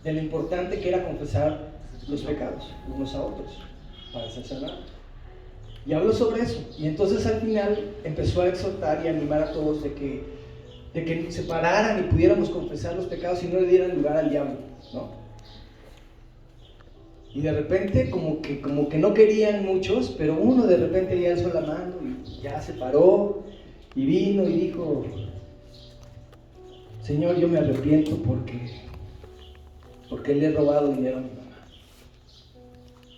de lo importante que era confesar los pecados unos a otros para ser sanados. Y habló sobre eso. Y entonces al final empezó a exhortar y animar a todos de que se pararan y pudiéramos confesar los pecados y no le dieran lugar al diablo, ¿no? Y de repente como que no querían muchos, pero uno de repente ya alzó la mano y ya se paró y vino y dijo: Señor, yo me arrepiento porque le he robado dinero a mi mamá.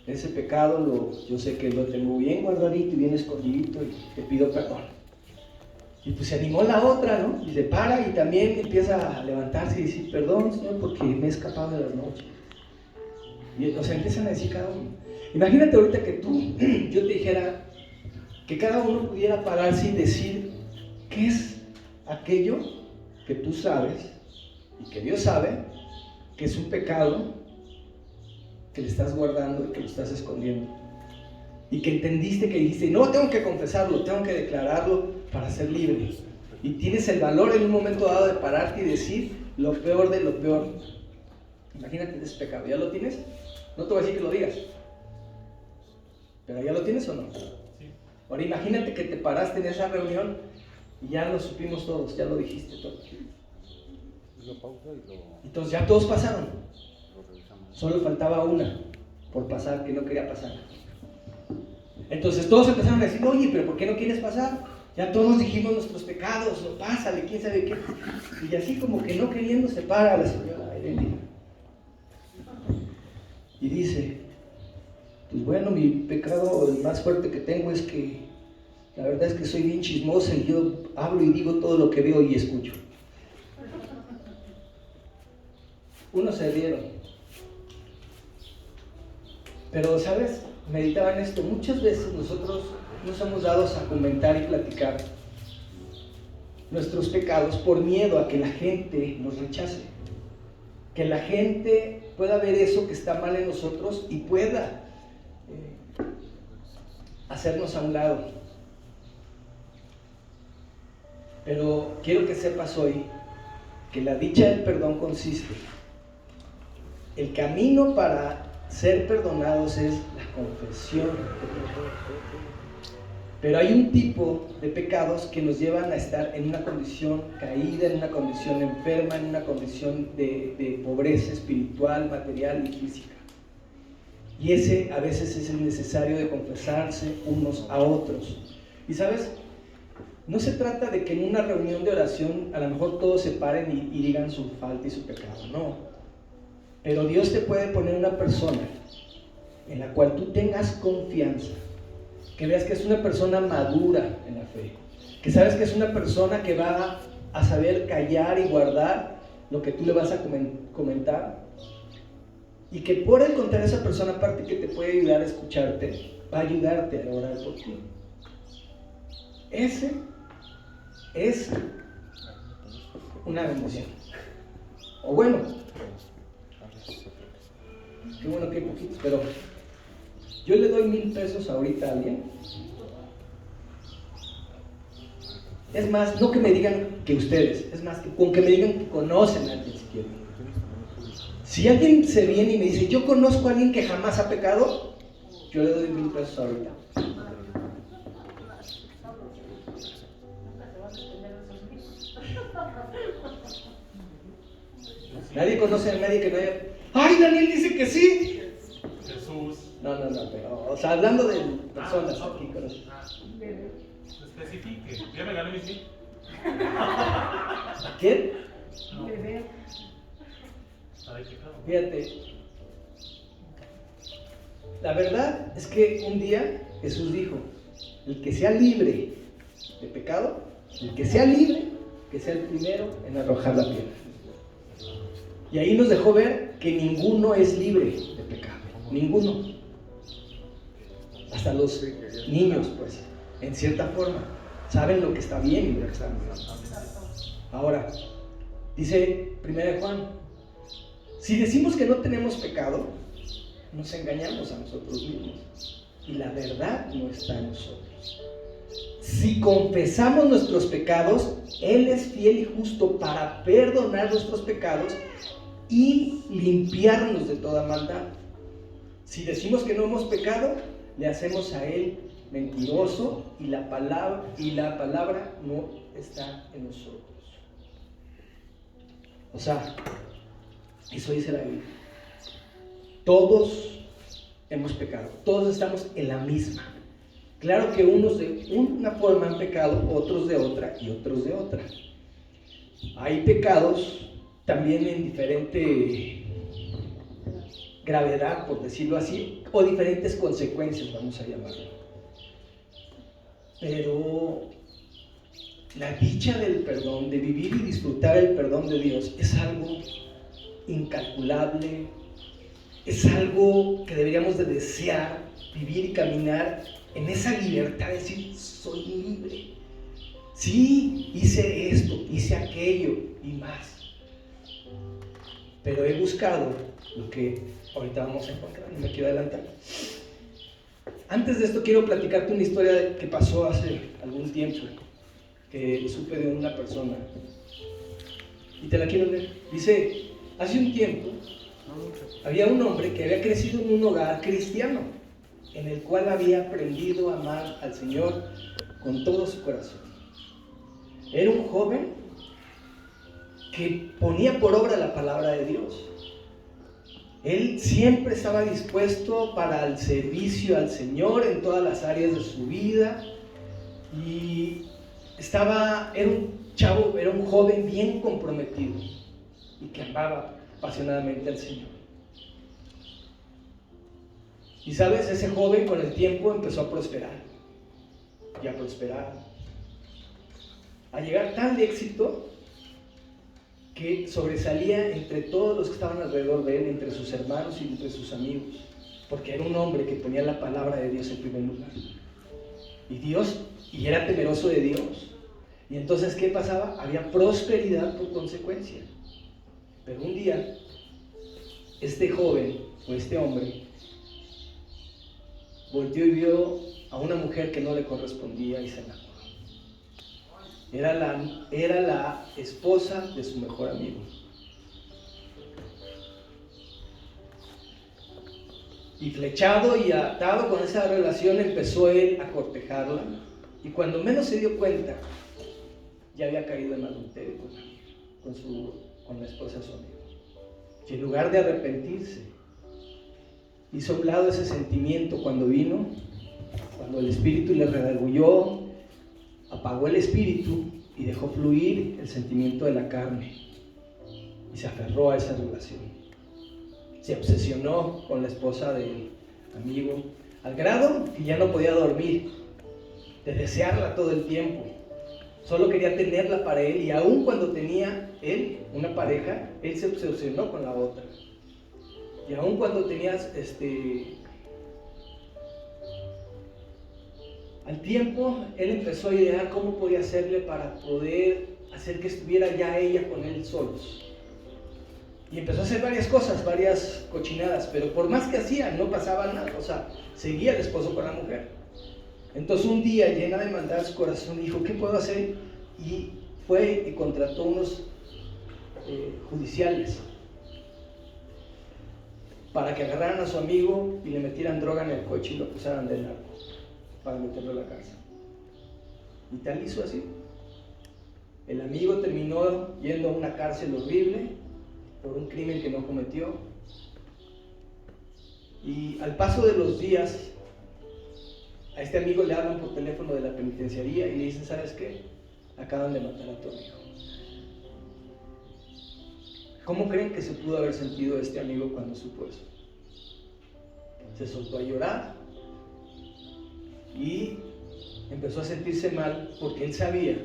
Ese pecado yo sé que lo tengo bien guardadito y bien escondidito y te pido perdón. Y pues se animó la otra, ¿no? Y se para y también empieza a levantarse y decir: perdón, Señor, porque me he escapado de las noches. Y o sea, empiezan a decir cada uno. Imagínate ahorita que yo te dijera que cada uno pudiera pararse y decir qué es aquello que tú sabes y que Dios sabe que es un pecado que le estás guardando y que lo estás escondiendo, y que entendiste, que dijiste: no, tengo que confesarlo, tengo que declararlo para ser libre. Y tienes el valor en un momento dado de pararte y decir lo peor de lo peor. Imagínate ese pecado, ¿ya lo tienes? No te voy a decir que lo digas, pero ¿ya lo tienes o no? Sí. Ahora imagínate que te paraste en esa reunión y ya lo supimos todos, ya lo dijiste todo. Entonces ya todos pasaron. Solo faltaba una por pasar, que no quería pasar. Entonces todos empezaron a decir: oye, pero ¿por qué no quieres pasar? Ya todos dijimos nuestros pecados, no pásale, quién sabe qué. Y así como que no queriendo se para la señora Irene y dice: pues bueno, mi pecado el más fuerte que tengo es que la verdad es que soy bien chismosa y yo hablo y digo todo lo que veo y escucho. Unos se rieron. Pero, ¿sabes? Meditaba en esto. Muchas veces nosotros no somos dados a comentar y platicar nuestros pecados por miedo a que la gente nos rechace. Que la gente pueda ver eso que está mal en nosotros y pueda hacernos a un lado. Pero quiero que sepas hoy que la dicha del perdón consiste. El camino para ser perdonados es la confesión. Pero hay un tipo de pecados que nos llevan a estar en una condición caída, en una condición enferma, en una condición de pobreza espiritual, material y física. Y ese a veces es el necesario de confesarse unos a otros. Y ¿sabes? No se trata de que en una reunión de oración a lo mejor todos se paren y digan su falta y su pecado, no. Pero Dios te puede poner una persona en la cual tú tengas confianza, que veas que es una persona madura en la fe, que sabes que es una persona que va a saber callar y guardar lo que tú le vas a comentar, y que por el contrario esa persona, aparte que te puede ayudar a escucharte, va a ayudarte a orar por ti. Ese es una bendición. O bueno, qué bueno que hay poquitos, pero yo le doy 1,000 pesos ahorita a alguien. Es más, no que me digan que ustedes, es más, que con que me digan que conocen a alguien siquiera. Si alguien se viene y me dice: yo conozco a alguien que jamás ha pecado, yo le doy 1,000 pesos ahorita. Nadie conoce a nadie que no haya... ¡Ay, Daniel dice que sí! Jesús. No, pero, o sea, hablando de personas aquí, conoces. Especifique. Ya me gané mis 1,000. ¿A quién? No. Fíjate, la verdad es que un día Jesús dijo: el que sea libre de pecado, el que sea libre, que sea el primero en arrojar la piedra. Y ahí nos dejó ver que ninguno es libre de pecado, ninguno. Hasta los niños, pues, en cierta forma, saben lo que está bien y lo que está mal. Ahora, dice 1 Juan: si decimos que no tenemos pecado, nos engañamos a nosotros mismos y la verdad no está en nosotros. Si confesamos nuestros pecados, Él es fiel y justo para perdonar nuestros pecados y limpiarnos de toda maldad. Si decimos que no hemos pecado, le hacemos a Él mentiroso y la palabra no está en nosotros. O sea, eso dice la Biblia. Todos hemos pecado, todos estamos en la misma. Claro que unos de una forma han pecado, otros de otra y otros de otra. Hay pecados también en diferente gravedad, por decirlo así, o diferentes consecuencias, vamos a llamarlo. Pero la dicha del perdón, de vivir y disfrutar el perdón de Dios, es algo incalculable, es algo que deberíamos de desear, vivir y caminar en esa libertad, de decir, soy libre. Sí, hice esto, hice aquello y más. Pero he buscado lo que ahorita vamos a encontrar, no me quiero adelantar. Antes de esto quiero platicarte una historia que pasó hace algún tiempo, que supe de una persona. Y te la quiero leer. Dice, hace un tiempo había un hombre que había crecido en un hogar cristiano, en el cual había aprendido a amar al Señor con todo su corazón. Era un joven que ponía por obra la palabra de Dios. Él siempre estaba dispuesto para el servicio al Señor en todas las áreas de su vida y era un joven bien comprometido y que amaba apasionadamente al Señor. Y sabes, ese joven con el tiempo empezó a prosperar y a prosperar, a llegar tan de éxito que sobresalía entre todos los que estaban alrededor de él, entre sus hermanos y entre sus amigos, porque era un hombre que ponía la palabra de Dios en primer lugar. Y era temeroso de Dios. Y entonces, ¿qué pasaba? Había prosperidad por consecuencia. Pero un día, este joven, o este hombre, volteó y vio a una mujer que no le correspondía y se enamoró. Era la esposa de su mejor amigo. Y flechado y atado con esa relación, empezó él a cortejarla. Y cuando menos se dio cuenta, ya había caído en adulterio con la esposa de su amigo. Y en lugar de arrepentirse, hizo a un lado ese sentimiento cuando el espíritu le redarguyó, apagó el espíritu y dejó fluir el sentimiento de la carne y se aferró a esa relación. Se obsesionó con la esposa del amigo al grado que ya no podía dormir, de desearla todo el tiempo. Solo quería tenerla para él, y aun cuando tenía él una pareja, él se obsesionó con la otra. Y aun cuando tenías al tiempo, él empezó a idear cómo podía hacerle para poder hacer que estuviera ya ella con él solos. Y empezó a hacer varias cosas, varias cochinadas, pero por más que hacía, no pasaba nada. O sea, seguía el esposo con la mujer. Entonces un día, llena de maldad su corazón, dijo, ¿qué puedo hacer? Y fue y contrató unos judiciales para que agarraran a su amigo y le metieran droga en el coche y lo acusaran de narco, para meterlo a la cárcel. Y tal hizo así. El amigo terminó yendo a una cárcel horrible por un crimen que no cometió. Y al paso de los días, a este amigo le hablan por teléfono de la penitenciaría y le dicen, ¿sabes qué? Acaban de matar a tu amigo. ¿Cómo creen que se pudo haber sentido este amigo cuando supo eso? Se soltó a llorar y empezó a sentirse mal porque él sabía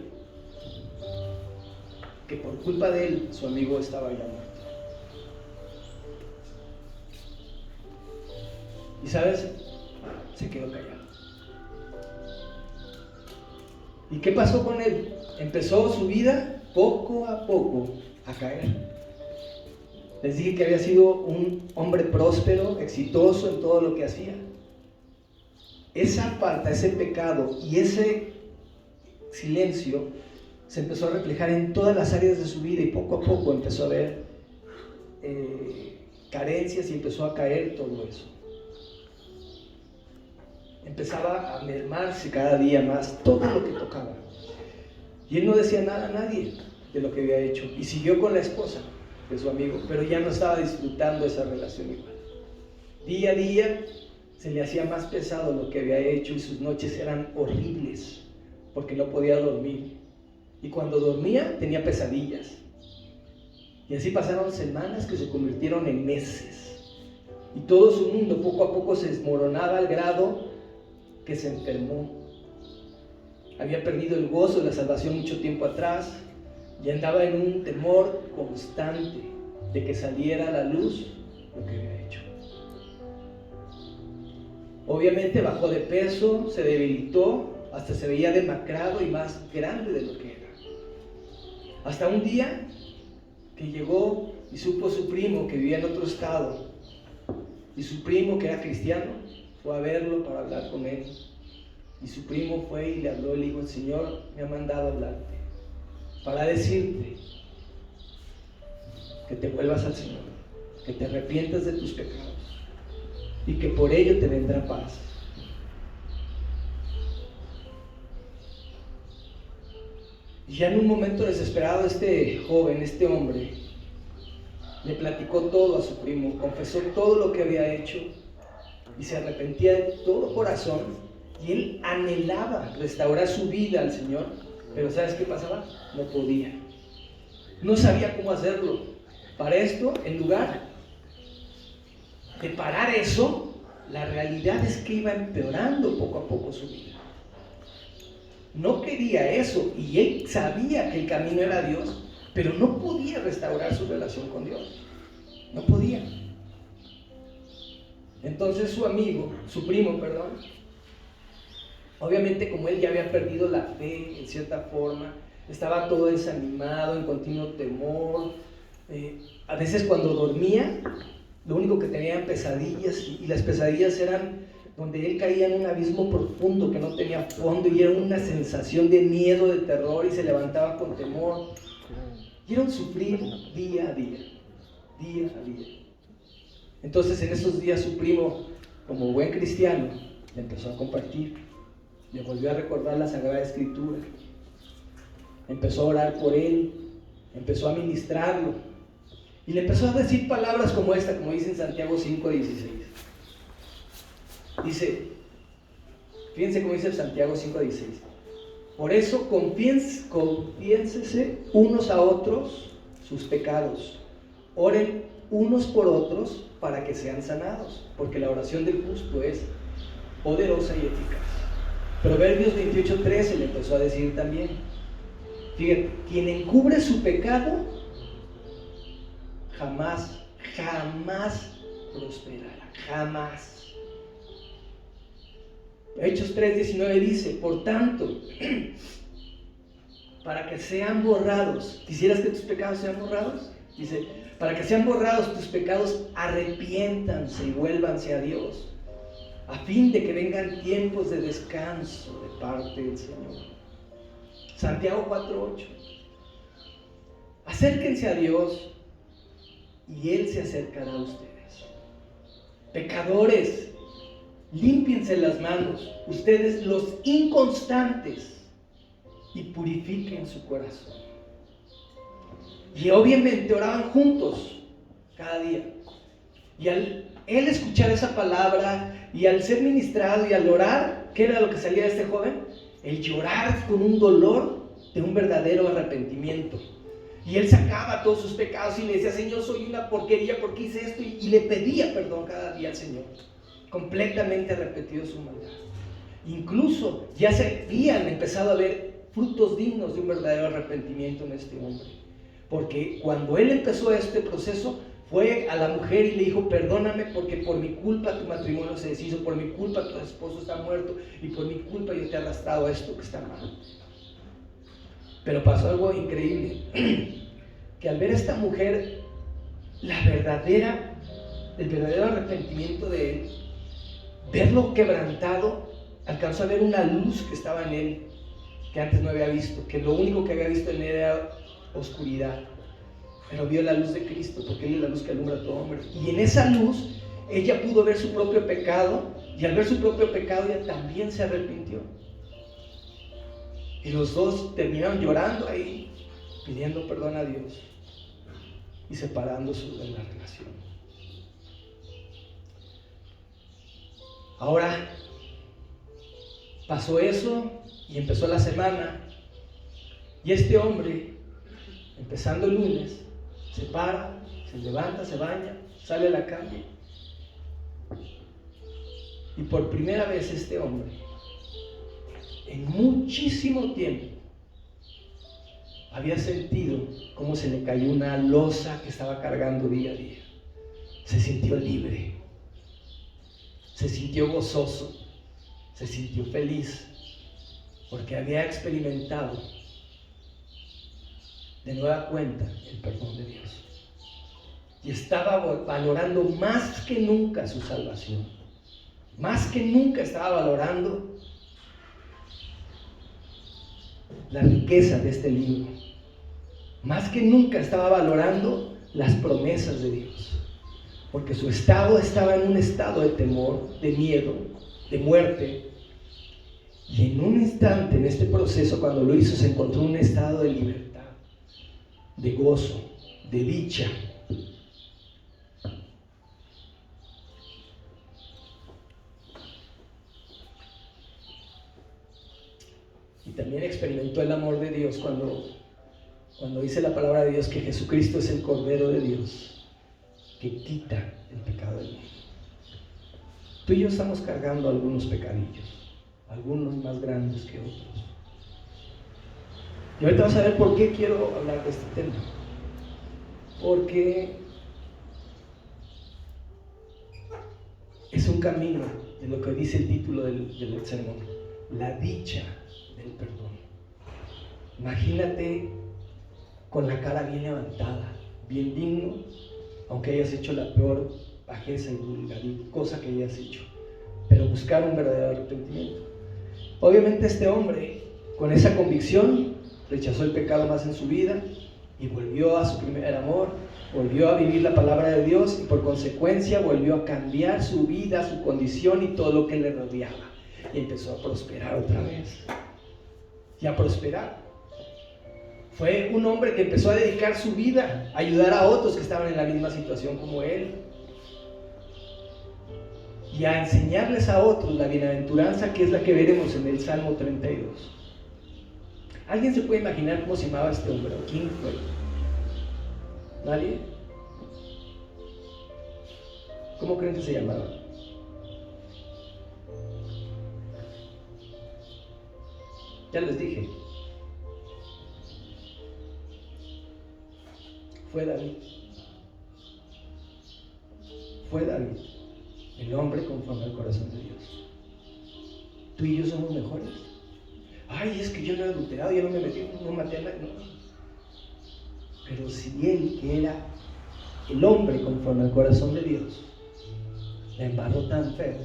que por culpa de él su amigo estaba ya muerto. Y sabes, se quedó callado. ¿Y qué pasó con él? Empezó su vida poco a poco a caer. Les dije que había sido un hombre próspero, exitoso en todo lo que hacía. Esa falta, ese pecado y ese silencio se empezó a reflejar en todas las áreas de su vida, y poco a poco empezó a ver carencias y empezó a caer todo eso. Empezaba a mermarse cada día más todo lo que tocaba. Y él no decía nada a nadie de lo que había hecho. Y siguió con la esposa de su amigo, pero ya no estaba disfrutando esa relación igual. Día a día se le hacía más pesado lo que había hecho y sus noches eran horribles porque no podía dormir. Y cuando dormía tenía pesadillas. Y así pasaron semanas que se convirtieron en meses. Y todo su mundo poco a poco se desmoronaba al grado que se enfermó. Había perdido el gozo de la salvación mucho tiempo atrás y andaba en un temor constante de que saliera a la luz lo que había hecho. Obviamente bajó de peso, se debilitó, hasta se veía demacrado y más grande de lo que era. Hasta un día que llegó y supo su primo que vivía en otro estado, y su primo, que era cristiano, fue a verlo para hablar con él. Y su primo fue y le habló y le dijo: el Señor me ha mandado a hablarte para decirte que te vuelvas al Señor, que te arrepientas de tus pecados y que por ello te vendrá paz. Y ya en un momento desesperado, este joven, este hombre, le platicó todo a su primo, confesó todo lo que había hecho y se arrepentía de todo corazón. Y él anhelaba restaurar su vida al Señor, pero ¿sabes qué pasaba? No podía, no sabía cómo hacerlo. Para esto, en lugar de parar eso, la realidad es que iba empeorando poco a poco su vida. No quería eso y él sabía que el camino era Dios, pero no podía restaurar su relación con Dios. No podía. Entonces su primo, obviamente como él ya había perdido la fe en cierta forma, estaba todo desanimado, en continuo temor. A veces cuando dormía, lo único que tenía eran pesadillas, y las pesadillas eran donde él caía en un abismo profundo que no tenía fondo, y era una sensación de miedo, de terror, y se levantaba con temor. Y era un sufrir día a día. Entonces en esos días su primo, como buen cristiano, le empezó a compartir, le volvió a recordar la Sagrada Escritura, empezó a orar por él, empezó a ministrarlo, y le empezó a decir palabras como esta, como dice en Santiago 5:16. Dice, fíjense cómo dice Santiago 5:16: por eso confiénsese unos a otros sus pecados, oren unos por otros para que sean sanados, porque la oración del justo es poderosa y eficaz. Proverbios 28:13 le empezó a decir también. Fíjense, quien encubre su pecado jamás prosperará, jamás. Hechos 3:19 dice: por tanto, para que sean borrados, ¿quisieras que tus pecados sean borrados? Dice, para que sean borrados tus pecados, arrepiéntanse y vuélvanse a Dios, a fin de que vengan tiempos de descanso de parte del Señor. Santiago 4:8. Acérquense a Dios y Él se acercará a ustedes. Pecadores, límpiense las manos, ustedes los inconstantes, y purifiquen su corazón. Y obviamente oraban juntos cada día. Y al él escuchar esa palabra y al ser ministrado y al orar, ¿qué era lo que salía de este joven? El llorar con un dolor de un verdadero arrepentimiento. Y él sacaba todos sus pecados y le decía: Señor, soy una porquería, ¿por qué hice esto? Y le pedía perdón cada día al Señor, completamente arrepentido de su maldad. Incluso ya se habían empezado a ver frutos dignos de un verdadero arrepentimiento en este hombre, porque cuando él empezó este proceso, fue a la mujer y le dijo: perdóname, porque por mi culpa tu matrimonio se deshizo, por mi culpa tu esposo está muerto, y por mi culpa yo te he arrastrado a esto que está mal. Pero pasó algo increíble, que al ver a esta mujer el verdadero arrepentimiento de él, verlo quebrantado, alcanzó a ver una luz que estaba en él, que antes no había visto, que lo único que había visto en él era oscuridad. pero vio la luz de Cristo, porque Él es la luz que alumbra a todo hombre. Y en esa luz, ella pudo ver su propio pecado, y al ver su propio pecado, ella también se arrepintió. Y los dos terminaron llorando ahí, pidiendo perdón a Dios y separándose de la relación. Ahora, pasó eso y empezó la semana, y este hombre, empezando el lunes, se para, se levanta, se baña, sale a la calle, y por primera vez este hombre, en muchísimo tiempo, había sentido cómo se le cayó una losa que estaba cargando día a día. Se sintió libre, se sintió gozoso, se sintió feliz, porque había experimentado de nueva cuenta el perdón de Dios. Y estaba valorando más que nunca su salvación. Más que nunca estaba valorando la riqueza de este libro. Más que nunca estaba valorando las promesas de Dios. Porque su estado estaba en un estado de temor, de miedo, de muerte. Y en un instante, en este proceso, cuando lo hizo, se encontró en un estado de libertad, de gozo, de dicha. Y también experimentó el amor de Dios cuando dice la palabra de Dios que Jesucristo es el Cordero de Dios que quita el pecado del mundo. Tú y yo estamos cargando algunos pecadillos, algunos más grandes que otros. Y ahorita vas a ver por qué quiero hablar de este tema. Porque es un camino de lo que dice el título del sermón, la dicha del perdón. Imagínate con la cara bien levantada, bien digno, aunque hayas hecho la peor bajeza y vulgaridad, cosa que hayas hecho, pero buscar un verdadero arrepentimiento. Obviamente este hombre, con esa convicción, rechazó el pecado más en su vida y volvió a su primer amor, volvió a vivir la palabra de Dios y por consecuencia volvió a cambiar su vida, su condición y todo lo que le rodeaba, y empezó a prosperar otra vez y a prosperar. Fue un hombre que empezó a dedicar su vida a ayudar a otros que estaban en la misma situación como él y a enseñarles a otros la bienaventuranza, que es la que veremos en el Salmo 32. ¿Alguien se puede imaginar cómo se llamaba este hombre? ¿Quién fue? ¿Nadie? ¿Cómo creen que se llamaba? Ya les dije. Fue David. Fue David, el hombre conforme al corazón de Dios. ¿Tú y yo somos mejores? Ay, es que yo no he adulterado, yo no me metí, no maté a nadie. No. Pero si él, que era el hombre conforme al corazón de Dios, la embarró tan feo.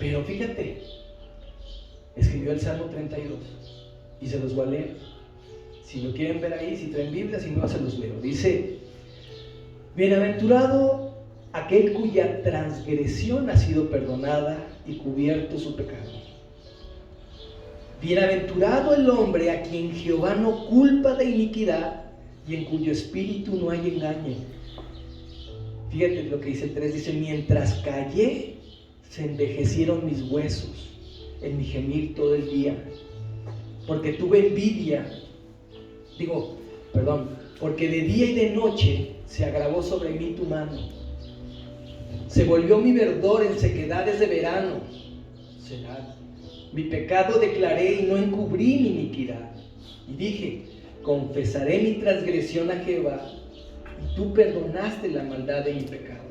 Pero fíjate, escribió el Salmo 32 y se los voy a leer. Si lo quieren ver ahí, si traen Biblia, si no, se los leo. Dice: bienaventurado aquel cuya transgresión ha sido perdonada y cubierto su pecado. Bienaventurado el hombre a quien Jehová no culpa de iniquidad y en cuyo espíritu no hay engaño. Fíjate lo que dice el 3, dice: mientras callé, se envejecieron mis huesos en mi gemir todo el día, porque tuve envidia. Porque de día y de noche se agravó sobre mí tu mano. Se volvió mi verdor en sequedades de verano. Será. Mi pecado declaré y no encubrí mi iniquidad. Y dije: confesaré mi transgresión a Jehová, y tú perdonaste la maldad de mi pecado.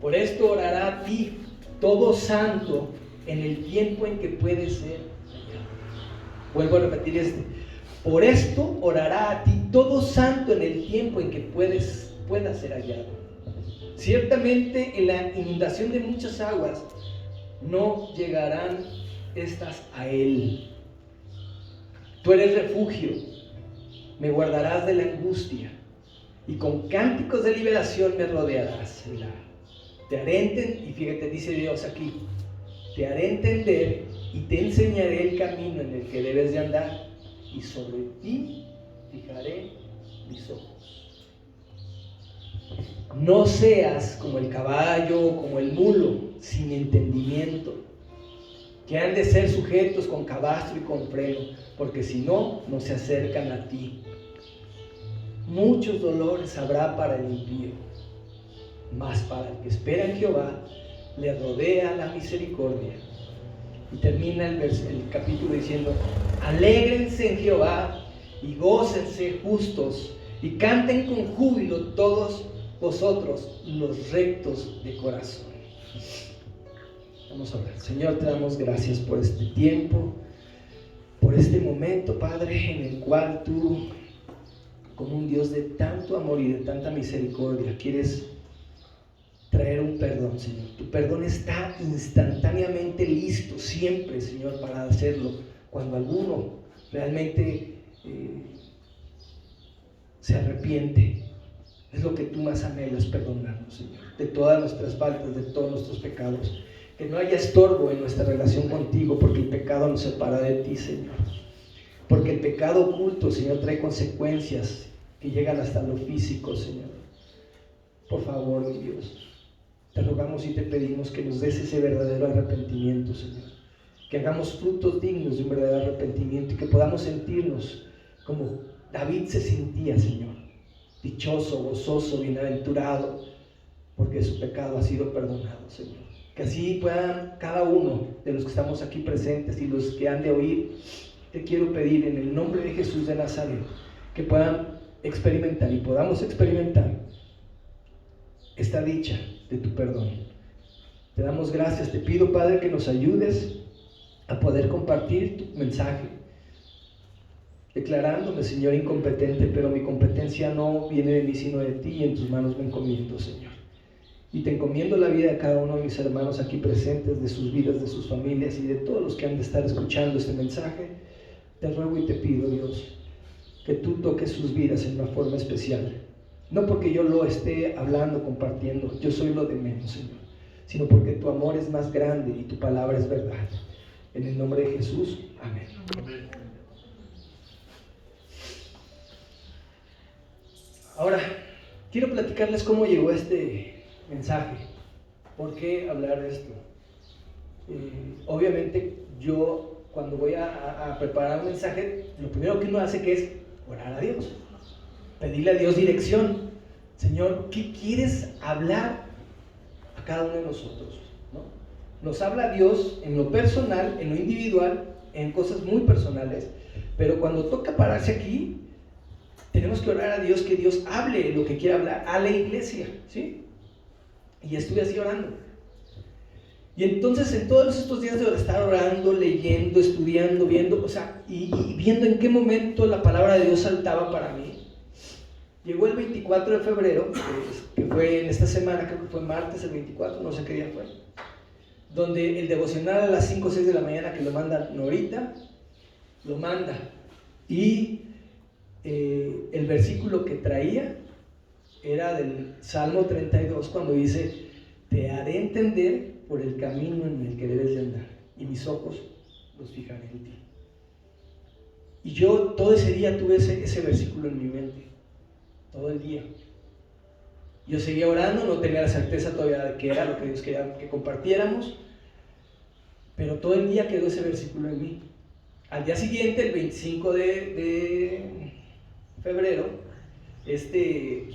Por esto orará a ti todo santo en el tiempo en que puede ser hallado. Vuelvo a repetir Por esto orará a ti todo santo en el tiempo en que pueda ser hallado. Ciertamente en la inundación de muchas aguas no llegarán estas a él. Tú eres refugio, me guardarás de la angustia, y con cánticos de liberación me rodearás. Te haré entender, y fíjate, dice Dios aquí, te haré entender y te enseñaré el camino en el que debes de andar, y sobre ti fijaré mis ojos. No seas como el caballo o como el mulo, sin entendimiento, que han de ser sujetos con cabastro y con freno, porque si no, no se acercan a ti. Muchos dolores habrá para el impío, mas para el que espera en Jehová, le rodea la misericordia. Y termina el capítulo diciendo: alégrense en Jehová y gócense justos, y canten con júbilo todos vosotros los rectos de corazón. Vamos a orar. Señor, te damos gracias por este tiempo, por este momento, Padre, en el cual tú, como un Dios de tanto amor y de tanta misericordia, quieres traer un perdón, Señor. Tu perdón está instantáneamente listo siempre, Señor, para hacerlo. Cuando alguno realmente se arrepiente, es lo que tú más anhelas, perdonarnos, Señor, de todas nuestras faltas, de todos nuestros pecados. Que no haya estorbo en nuestra relación contigo, porque el pecado nos separa de ti, Señor. Porque el pecado oculto, Señor, trae consecuencias que llegan hasta lo físico, Señor. Por favor, mi Dios, te rogamos y te pedimos que nos des ese verdadero arrepentimiento, Señor. Que hagamos frutos dignos de un verdadero arrepentimiento y que podamos sentirnos como David se sentía, Señor. Dichoso, gozoso, bienaventurado, porque su pecado ha sido perdonado, Señor. Que así puedan cada uno de los que estamos aquí presentes y los que han de oír, te quiero pedir en el nombre de Jesús de Nazaret, que puedan experimentar y podamos experimentar esta dicha de tu perdón. Te damos gracias, te pido, Padre, que nos ayudes a poder compartir tu mensaje, declarándome, Señor, incompetente, pero mi competencia no viene de mí sino de ti, y en tus manos me encomiendo, Señor. Y te encomiendo la vida de cada uno de mis hermanos aquí presentes, de sus vidas, de sus familias y de todos los que han de estar escuchando este mensaje. Te ruego y te pido, Dios, que tú toques sus vidas en una forma especial. No porque yo lo esté hablando, compartiendo, yo soy lo de menos, Señor, sino porque tu amor es más grande y tu palabra es verdad. En el nombre de Jesús, amén. Ahora, quiero platicarles cómo llegó este mensaje. ¿Por qué hablar de esto? Obviamente yo cuando voy a preparar un mensaje, lo primero que uno hace que es orar a Dios, pedirle a Dios dirección. Señor, ¿qué quieres hablar a cada uno de nosotros? ¿No? Nos habla Dios en lo personal, en lo individual, en cosas muy personales, pero cuando toca pararse aquí, tenemos que orar a Dios, que Dios hable lo que quiera hablar a la iglesia, ¿sí? Y estuve así orando. Y entonces en todos estos días de estar orando, leyendo, estudiando, viendo, o sea, y viendo en qué momento la palabra de Dios saltaba para mí, llegó el 24 de febrero, que fue en esta semana, creo que fue martes el 24, no sé qué día fue, donde el devocional a las 5 o 6 de la mañana que lo manda Norita, lo manda. Y el versículo que traía era del Salmo 32, cuando dice: te haré entender por el camino en el que debes de andar, y mis ojos los fijaré en ti. Y yo todo ese día tuve ese versículo en mi mente, todo el día. Yo seguía orando, no tenía la certeza todavía de qué era lo que Dios quería que compartiéramos, pero todo el día quedó ese versículo en mí. Al día siguiente, el 25 de febrero,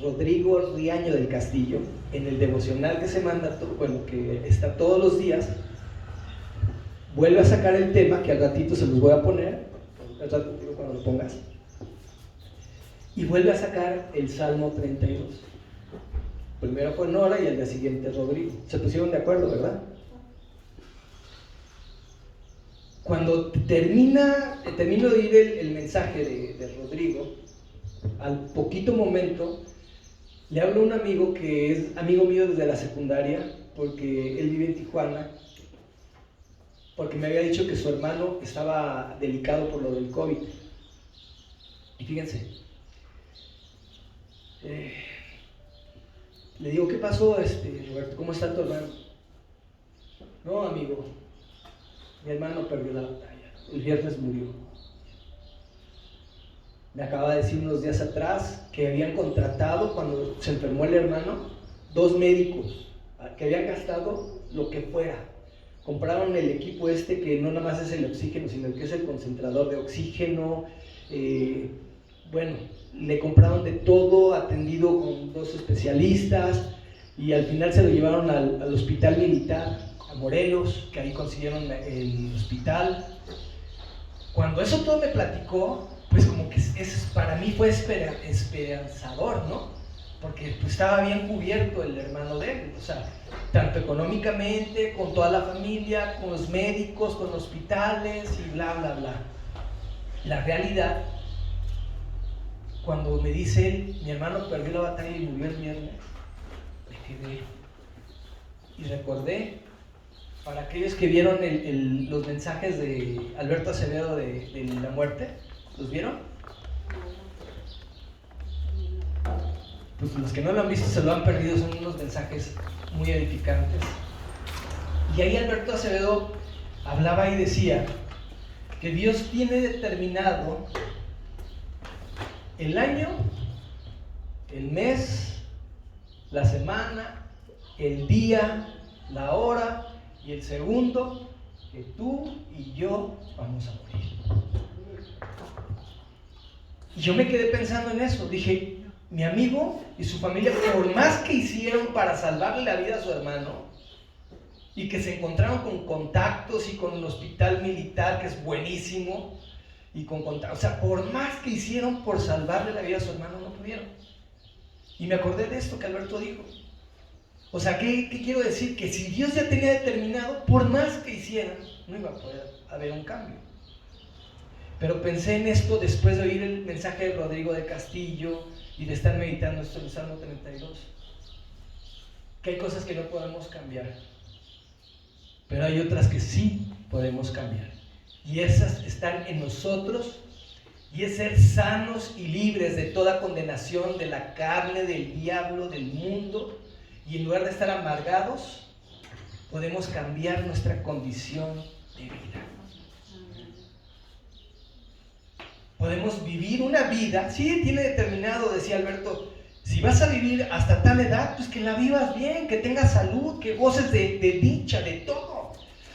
Rodrigo Riaño del Castillo, en el devocional que se manda, que está todos los días, vuelve a sacar el tema, que al ratito se los voy a poner, al ratito cuando lo pongas, y vuelve a sacar el Salmo 32. Primero fue Nora y al día siguiente Rodrigo. Se pusieron de acuerdo, ¿verdad? Cuando termino de oír el mensaje de Rodrigo, al poquito momento le hablo a un amigo que es amigo mío desde la secundaria, porque él vive en Tijuana, porque me había dicho que su hermano estaba delicado por lo del COVID. Y fíjense, le digo, ¿qué pasó, Roberto? ¿Cómo está tu hermano? No, amigo, mi hermano perdió la batalla, el viernes murió. Me acaba de decir unos días atrás que habían contratado, cuando se enfermó el hermano, 2 médicos que habían gastado lo que fuera. Compraron el equipo que no nada más es el oxígeno, sino que es el concentrador de oxígeno. Bueno, le compraron de todo, atendido con 2 especialistas, y al final se lo llevaron al hospital militar, a Morelos, que ahí consiguieron el hospital. Cuando eso todo me platicó, pues como que para mí fue esperanzador, ¿no? Porque pues estaba bien cubierto el hermano de él, o sea, tanto económicamente, con toda la familia, con los médicos, con hospitales y bla, bla, bla. La realidad, cuando me dice él, mi hermano perdió la batalla y murió el viernes, me quedé y recordé, para aquellos que vieron los mensajes de Alberto Acevedo de la muerte, ¿los vieron? Pues los que no lo han visto se lo han perdido, son unos mensajes muy edificantes. Y ahí Alberto Acevedo hablaba y decía que Dios tiene determinado el año, el mes, la semana, el día, la hora y el segundo que tú y yo vamos a morir. Y yo me quedé pensando en eso, dije, mi amigo y su familia, por más que hicieron para salvarle la vida a su hermano, y que se encontraron con contactos y con el hospital militar, que es buenísimo, y con contactos, o sea, por más que hicieron por salvarle la vida a su hermano, no pudieron. Y me acordé de esto que Alberto dijo. O sea, ¿qué quiero decir? Que si Dios ya tenía determinado, por más que hicieran, no iba a poder haber un cambio. Pero pensé en esto después de oír el mensaje de Rodrigo de Castillo y de estar meditando esto en el Salmo 32. Que hay cosas que no podemos cambiar, pero hay otras que sí podemos cambiar. Y esas están en nosotros, y es ser sanos y libres de toda condenación de la carne, del diablo, del mundo. Y en lugar de estar amargados, podemos cambiar nuestra condición de vida. Podemos vivir una vida, sí, tiene determinado, decía Alberto, si vas a vivir hasta tal edad, pues que la vivas bien, que tengas salud, que goces de dicha, de todo.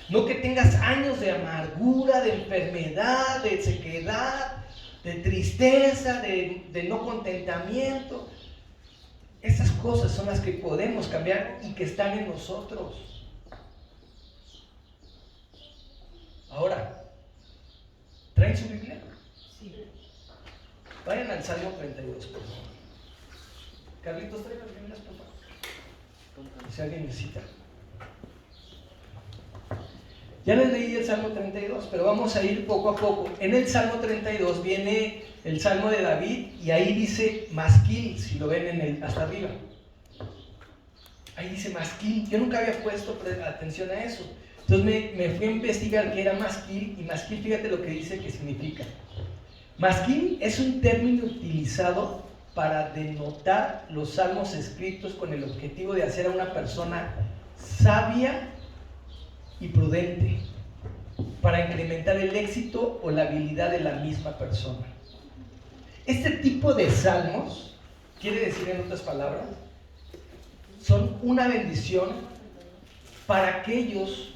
No que tengas años de amargura, de enfermedad, de sequedad, de tristeza, de no contentamiento. Esas cosas son las que podemos cambiar y que están en nosotros. Ahora, ¿traen su Biblia? Sí. Vayan al Salmo 32, por favor. Carlitos, trae las Biblias, por favor. Si alguien necesita. Ya les leí el Salmo 32, pero vamos a ir poco a poco. En el Salmo 32 viene el Salmo de David y ahí dice masquil, si lo ven hasta arriba. Ahí dice masquil. Yo nunca había puesto atención a eso. Entonces me fui a investigar qué era masquil, y masquil, fíjate lo que dice que significa. Masquil es un término utilizado para denotar los salmos escritos con el objetivo de hacer a una persona sabia y prudente, para incrementar el éxito o la habilidad de la misma persona. Este tipo de salmos, quiere decir en otras palabras, son una bendición para aquellos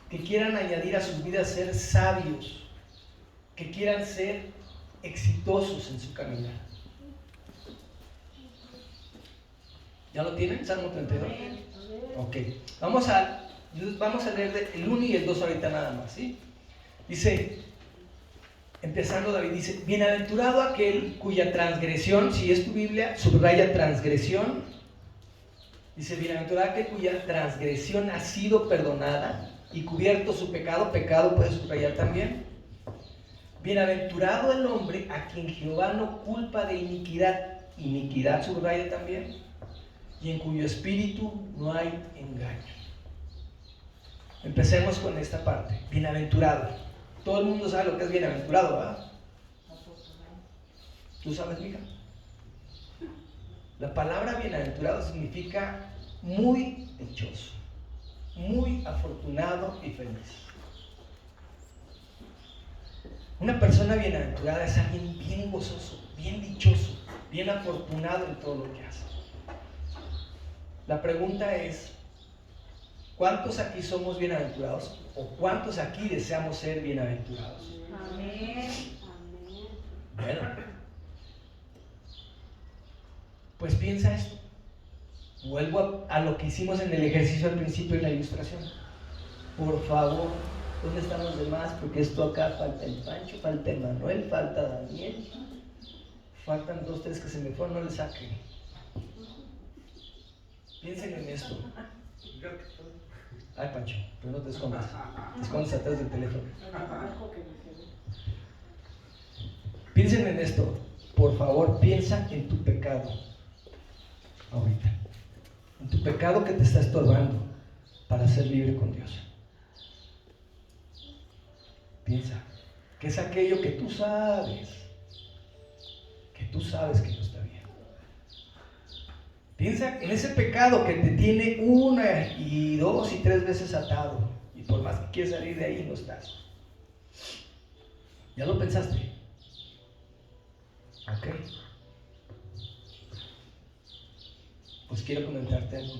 que quieran añadir a sus vidas ser sabios, que quieran ser exitosos en su caminar. ¿Ya lo tienen? Salmo 32. Ok, vamos a leer el 1 y el 2 ahorita nada más, ¿sí? Dice, empezando David, dice, bienaventurado aquel cuya transgresión, si es tu Biblia, subraya transgresión. Dice, bienaventurado aquel cuya transgresión ha sido perdonada y cubierto su pecado, pecado puede subrayar también. Bienaventurado el hombre a quien Jehová no culpa de iniquidad, iniquidad subraya también, y en cuyo espíritu no hay engaño. Empecemos con esta parte, bienaventurado. Todo el mundo sabe lo que es bienaventurado, ¿verdad? ¿Tú sabes, mija? La palabra bienaventurado significa muy dichoso, muy afortunado y feliz. Una persona bienaventurada es alguien bien gozoso, bien dichoso, bien afortunado en todo lo que hace. La pregunta es, ¿cuántos aquí somos bienaventurados? ¿O cuántos aquí deseamos ser bienaventurados? Amén. Bueno, pues piensa esto. Vuelvo a lo que hicimos en el ejercicio al principio en la ilustración. Por favor, ¿dónde están los demás? Porque esto acá falta el Pancho, falta el Manuel, falta Daniel. Faltan 2, 3 que se me fueron, no les saquen. Piensen en esto. Ay, Pancho, pero no te escondas. Te escondes atrás del teléfono. Piensen en esto. Por favor, piensa en tu pecado. Ahorita. En tu pecado que te está estorbando para ser libre con Dios. Piensa que es aquello que tú sabes que no está bien. Piensa en ese pecado que te tiene 1 y 2 y 3 veces atado, y por más que quieres salir de ahí no estás. ¿Ya lo pensaste? Ok. Pues quiero comentarte algo.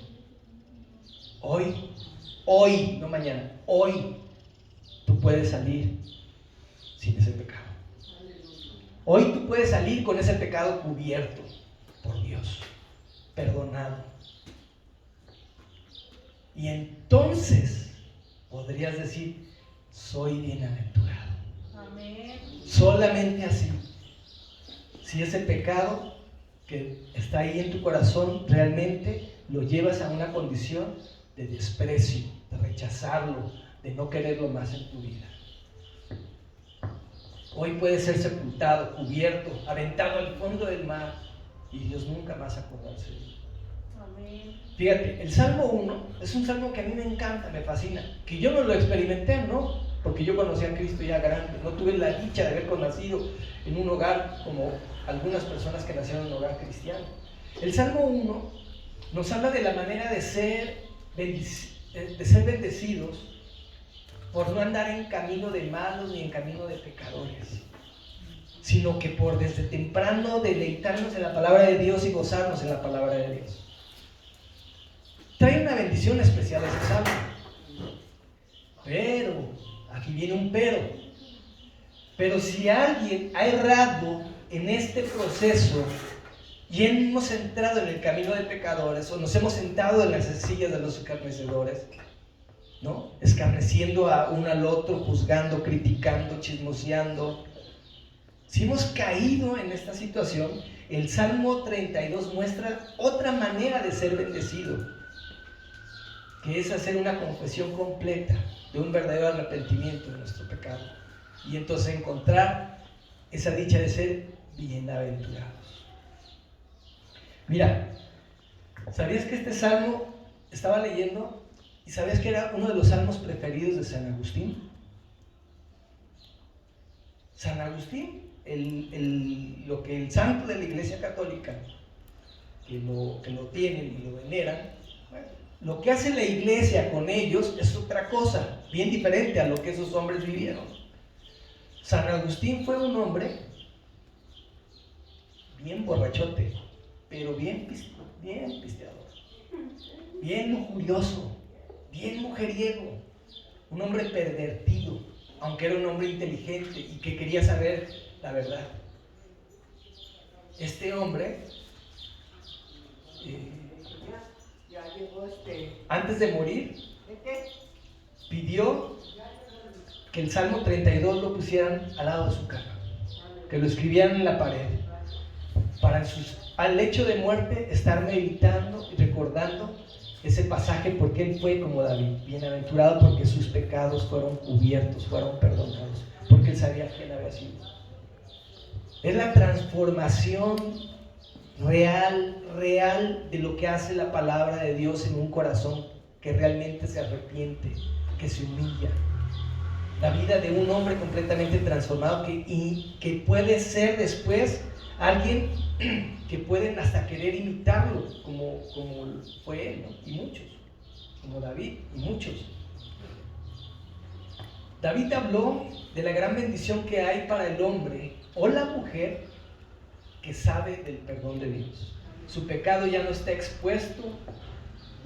Hoy, no mañana, hoy tú puedes salir sin ese pecado. Hoy tú puedes salir con ese pecado cubierto por Dios, perdonado. Y entonces podrías decir, soy bienaventurado. Amén. Solamente así. Si ese pecado que está ahí en tu corazón realmente lo llevas a una condición de desprecio, de rechazarlo, de no quererlo más en tu vida. Hoy puede ser sepultado, cubierto, aventado al fondo del mar y Dios nunca más acordarse de él. Amén. Fíjate, el Salmo 1 es un salmo que a mí me encanta, me fascina, que yo no lo experimenté, ¿no? Porque yo conocí a Cristo ya grande, no tuve la dicha de haber nacido en un hogar como algunas personas que nacieron en un hogar cristiano. El Salmo 1 nos habla de la manera de ser bendecidos por no andar en camino de malos ni en camino de pecadores, sino que por desde temprano deleitarnos en la palabra de Dios y gozarnos en la palabra de Dios. Trae una bendición especial ese salmo. Pero, aquí viene un pero si alguien ha errado en este proceso y hemos entrado en el camino de pecadores o nos hemos sentado en las sillas de los escarnecedores, ¿no? Escarneciendo a uno al otro, juzgando, criticando, chismoseando. Si hemos caído en esta situación, el Salmo 32 muestra otra manera de ser bendecido, que es hacer una confesión completa de un verdadero arrepentimiento de nuestro pecado y entonces encontrar esa dicha de ser bienaventurados. Mira, ¿sabías que este salmo estaba leyendo y sabías que era uno de los salmos preferidos de San Agustín? San Agustín, lo que el santo de la Iglesia Católica, que lo tienen y lo veneran, bueno, lo que hace la Iglesia con ellos es otra cosa, bien diferente a lo que esos hombres vivieron. San Agustín fue un hombre bien borrachote, pero bien pisteador, bien lujurioso, bien mujeriego, un hombre pervertido, aunque era un hombre inteligente y que quería saber la verdad. Este hombre, antes de morir, pidió que el Salmo 32 lo pusieran al lado de su cama, que lo escribieran en la pared, para al lecho de muerte estar meditando y recordando ese pasaje, porque él fue como David, bienaventurado porque sus pecados fueron cubiertos, fueron perdonados, porque él sabía quién había sido. Es la transformación real de lo que hace la palabra de Dios en un corazón que realmente se arrepiente, que se humilla. La vida de un hombre completamente transformado que puede ser después alguien que pueden hasta querer imitarlo, como fue él, ¿no? Y muchos, como David y muchos. David habló de la gran bendición que hay para el hombre o la mujer que sabe del perdón de Dios. Su pecado ya no está expuesto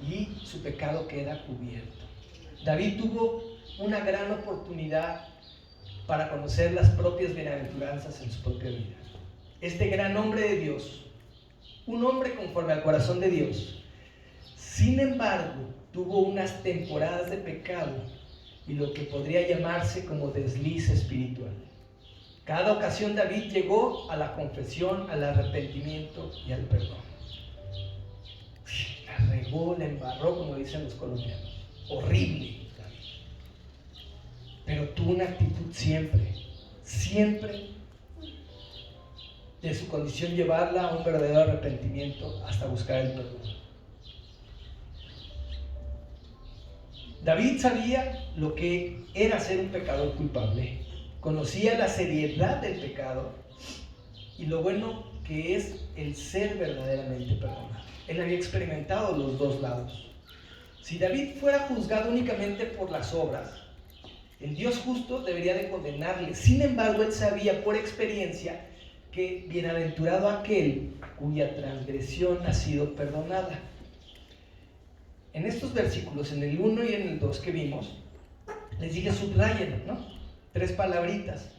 y su pecado queda cubierto. David tuvo una gran oportunidad para conocer las propias bienaventuranzas en su propia vida. Este gran hombre de Dios, un hombre conforme al corazón de Dios, sin embargo, tuvo unas temporadas de pecado y lo que podría llamarse como desliz espiritual. Cada ocasión David llegó a la confesión, al arrepentimiento y al perdón. La regó, la embarró, como dicen los colombianos. Horrible, David. Pero tuvo una actitud siempre de su condición llevarla a un verdadero arrepentimiento hasta buscar el perdón. David sabía lo que era ser un pecador culpable, conocía la seriedad del pecado y lo bueno que es el ser verdaderamente perdonado. Él había experimentado los dos lados. Si David fuera juzgado únicamente por las obras, el Dios justo debería de condenarle. Sin embargo, él sabía por experiencia que bienaventurado aquel cuya transgresión ha sido perdonada. En estos versículos, en el 1 y en el 2 que vimos, les dije subrayen, ¿no? 3 palabritas.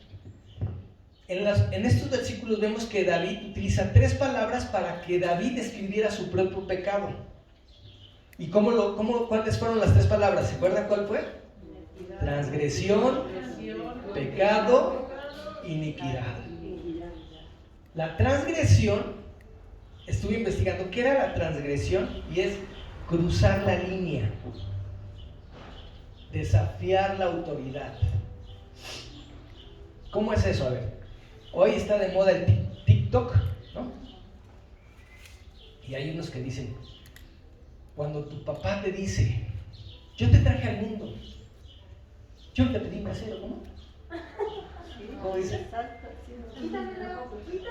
En estos versículos vemos que David utiliza 3 palabras para que David describiera su propio pecado. ¿Y cuáles fueron las 3 palabras? ¿Se acuerdan cuál fue? Transgresión, pecado, iniquidad. La transgresión, estuve investigando qué era la transgresión y es cruzar la línea, desafiar la autoridad. ¿Cómo es eso? A ver, hoy está de moda el TikTok, ¿no? Y hay unos que dicen, cuando tu papá te dice, yo te traje al mundo, yo te pedí nacer, ¿cómo? ¿Cómo dice?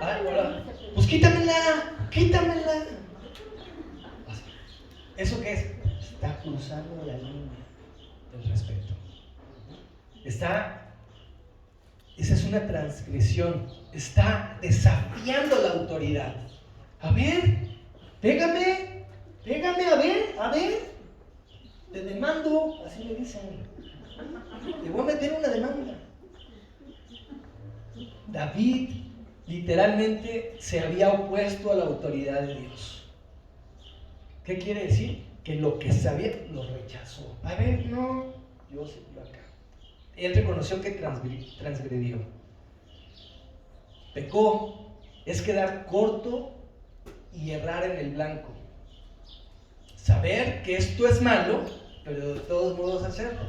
Ah, bueno, pues quítamela. ¿Eso qué es? Está cruzando la línea del respeto. Esa es una transgresión. Está desafiando la autoridad. A ver, pégame, a ver. Te demando, así le dicen. Te voy a meter una demanda. David literalmente se había opuesto a la autoridad de Dios. ¿Qué quiere decir? Que lo que sabía lo rechazó. A ver, no, yo acá. Él reconoció que transgredió. Pecó es quedar corto y errar en el blanco. Saber que esto es malo, pero de todos modos hacerlo.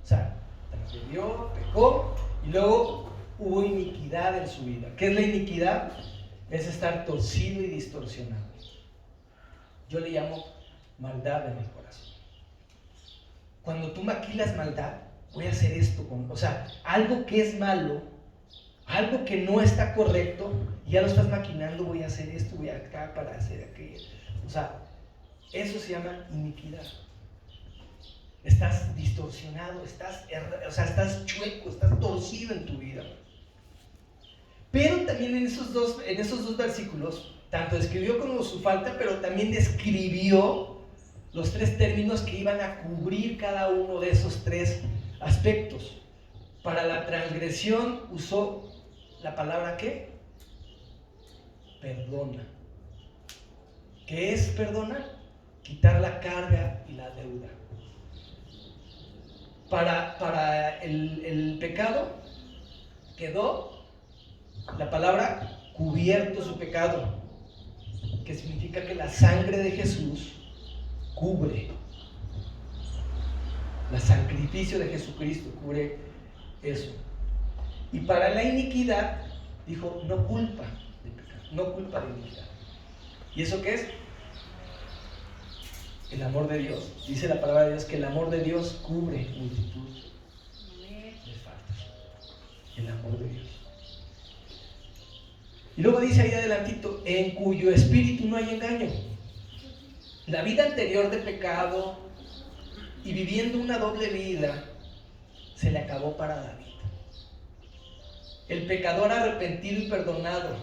O sea, transgredió, pecó y luego hubo iniquidad en su vida. ¿Qué es la iniquidad? Es estar torcido y distorsionado. Yo le llamo maldad en el corazón. Cuando tú maquilas maldad, voy a hacer esto, algo que es malo, algo que no está correcto, y ya lo estás maquinando, voy a hacer esto, voy acá para hacer aquello. Eso se llama iniquidad. Estás distorsionado, estás chueco, estás torcido en tu vida. Pero también en esos dos versículos, tanto describió como su falta, pero también describió los 3 términos que iban a cubrir cada uno de esos 3 aspectos. Para la transgresión usó la palabra ¿qué? Perdona. ¿Qué es perdonar? Quitar la carga y la deuda. Para el pecado quedó la palabra cubierto su pecado, que significa que la sangre de Jesús cubre. El sacrificio de Jesucristo cubre eso. Y para la iniquidad, dijo, no culpa de pecado, no culpa de iniquidad. ¿Y eso qué es? El amor de Dios. Dice la palabra de Dios que el amor de Dios cubre multitud de faltas. El amor de Dios. Y luego dice ahí adelantito, en cuyo espíritu no hay engaño. La vida anterior de pecado y viviendo una doble vida se le acabó para David. El pecador arrepentido y perdonado,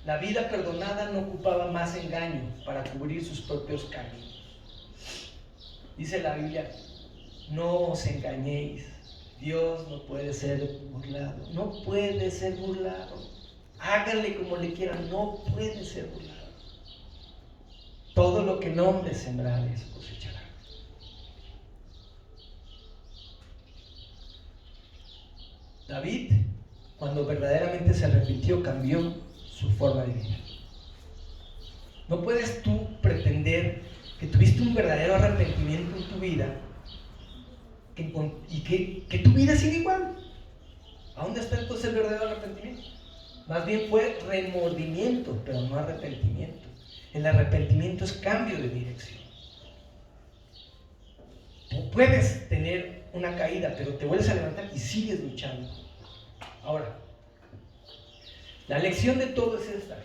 la vida perdonada no ocupaba más engaño para cubrir sus propios caminos. Dice la Biblia, no os engañéis, Dios no puede ser burlado, no puede ser burlado. Háganle como le quieran, no puede ser burlado. Todo lo que el hombre sembrare cosechará. David, cuando verdaderamente se arrepintió, cambió su forma de vivir. No puedes tú pretender que tuviste un verdadero arrepentimiento en tu vida y que tu vida sigue igual. ¿A dónde está entonces el verdadero arrepentimiento? Más bien fue remordimiento, pero no arrepentimiento. El arrepentimiento es cambio de dirección. Tú puedes tener una caída, pero te vuelves a levantar y sigues luchando. Ahora, la lección de todo es esta.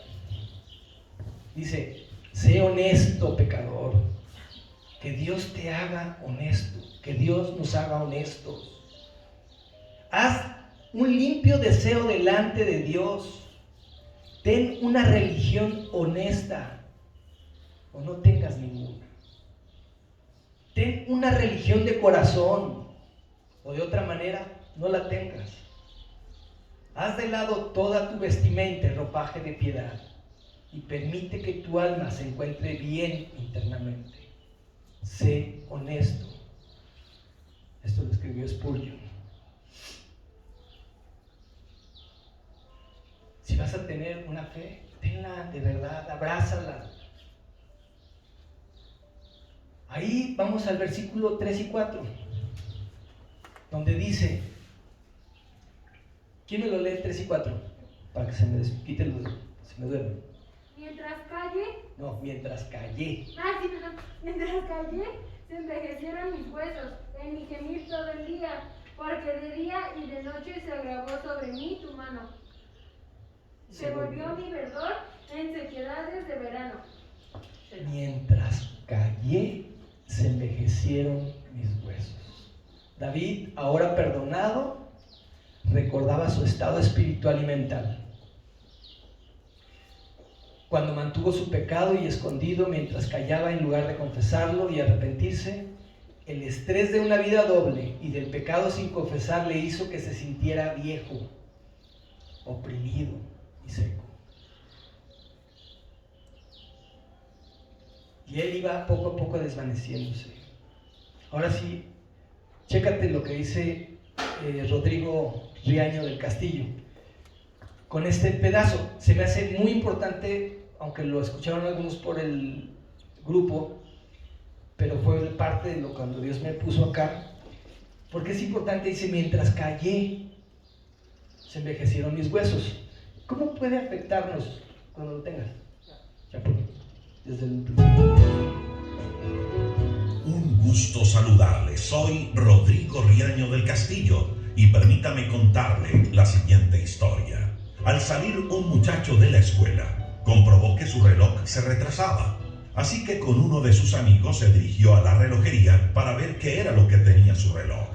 Dice, sé honesto, pecador. Que Dios te haga honesto. Que Dios nos haga honestos. Haz un limpio deseo delante de Dios. Ten una religión honesta o no tengas ninguna. Ten una religión de corazón o de otra manera no la tengas. Haz de lado toda tu vestimenta y ropaje de piedad y permite que tu alma se encuentre bien internamente. Sé honesto. Esto lo escribió Spurgeon. Si vas a tener una fe, tenla de verdad, abrázala. Ahí vamos al versículo 3 y 4, donde dice, ¿quién me lo lee 3 y 4? Para que se me quite el duelo, se me duerme. Mientras callé. No, mientras callé. Sí, perdón. Mientras callé, se envejecieron mis huesos en mi gemir todo el día, porque de día y de noche se agravó sobre mí tu mano. Se volvió mi verdor en sequedades de verano. Mientras callé, se envejecieron mis huesos. David, ahora perdonado, recordaba su estado espiritual y mental. Cuando mantuvo su pecado y escondido mientras callaba en lugar de confesarlo y arrepentirse, el estrés de una vida doble y del pecado sin confesar le hizo que se sintiera viejo, oprimido y seco. Y él iba poco a poco desvaneciéndose. Ahora sí, chécate lo que dice Rodrigo Riaño del Castillo. Con este pedazo, se me hace muy importante, aunque lo escucharon algunos por el grupo, pero fue parte de lo cuando Dios me puso acá, porque es importante, dice, mientras callé, se envejecieron mis huesos. ¿Cómo puede afectarnos cuando lo tengas? Ya, desde el principio. Un gusto saludarle. Soy Rodrigo Riaño del Castillo y permítame contarle la siguiente historia. Al salir un muchacho de la escuela, comprobó que su reloj se retrasaba. Así que con uno de sus amigos se dirigió a la relojería para ver qué era lo que tenía su reloj.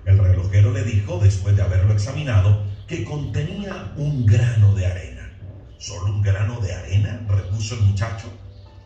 El relojero le dijo, después de haberlo examinado, que contenía un grano de arena. ¿Solo un grano de arena?, repuso el muchacho.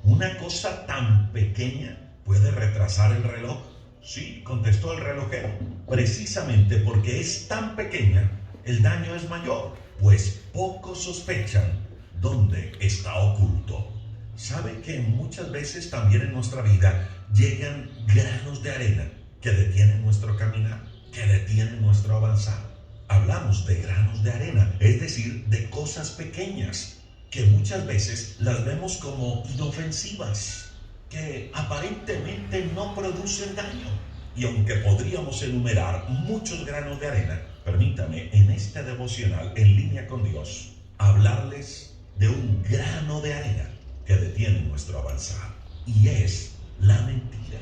¿Una cosa tan pequeña puede retrasar el reloj? Sí, contestó el relojero. Precisamente porque es tan pequeña, el daño es mayor, pues pocos sospechan dónde está oculto. ¿Sabe que muchas veces también en nuestra vida llegan granos de arena que detienen nuestro caminar, que detienen nuestro avanzar? Hablamos de granos de arena, es decir, de cosas pequeñas que muchas veces las vemos como inofensivas, que aparentemente no producen daño. Y aunque podríamos enumerar muchos granos de arena, permítame en este devocional en línea con Dios hablarles de un grano de arena que detiene nuestro avanzar, y es la mentira.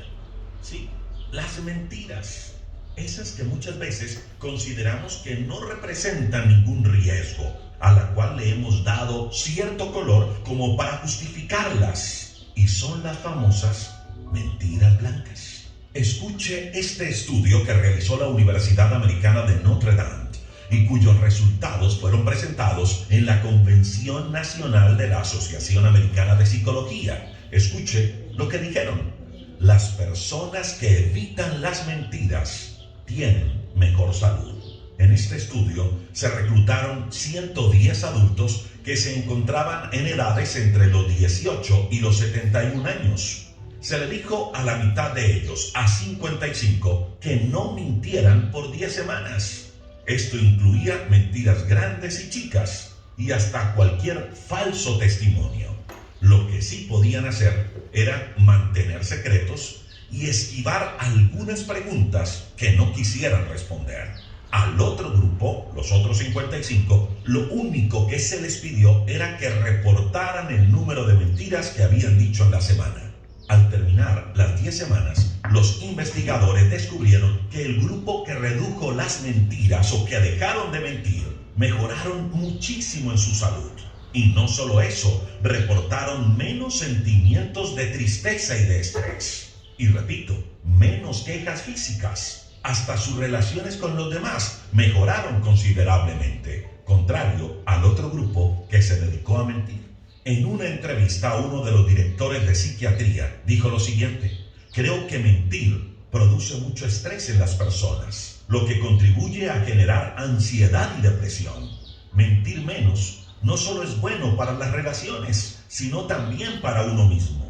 Sí, las mentiras, esas que muchas veces consideramos que no representan ningún riesgo, a la cual le hemos dado cierto color como para justificarlas, y son las famosas mentiras blancas. Escuche este estudio que realizó la Universidad Americana de Notre Dame y cuyos resultados fueron presentados en la Convención Nacional de la Asociación Americana de Psicología. Escuche lo que dijeron. Las personas que evitan las mentiras tienen mejor salud. En este estudio se reclutaron 110 adultos que se encontraban en edades entre los 18 y los 71 años. Se le dijo a la mitad de ellos, a 55, que no mintieran por 10 semanas. Esto incluía mentiras grandes y chicas y hasta cualquier falso testimonio. Lo que sí podían hacer era mantener secretos y esquivar algunas preguntas que no quisieran responder. Al otro grupo, los otros 55, lo único que se les pidió era que reportaran el número de mentiras que habían dicho en la semana. Al terminar las 10 semanas, los investigadores descubrieron que el grupo que redujo las mentiras o que dejaron de mentir mejoraron muchísimo en su salud. Y no solo eso, reportaron menos sentimientos de tristeza y de estrés. Y repito, menos quejas físicas. Hasta sus relaciones con los demás mejoraron considerablemente, contrario al otro grupo que se dedicó a mentir. En una entrevista, uno de los directores de psiquiatría dijo lo siguiente: creo que mentir produce mucho estrés en las personas, lo que contribuye a generar ansiedad y depresión. Mentir menos no solo es bueno para las relaciones, sino también para uno mismo,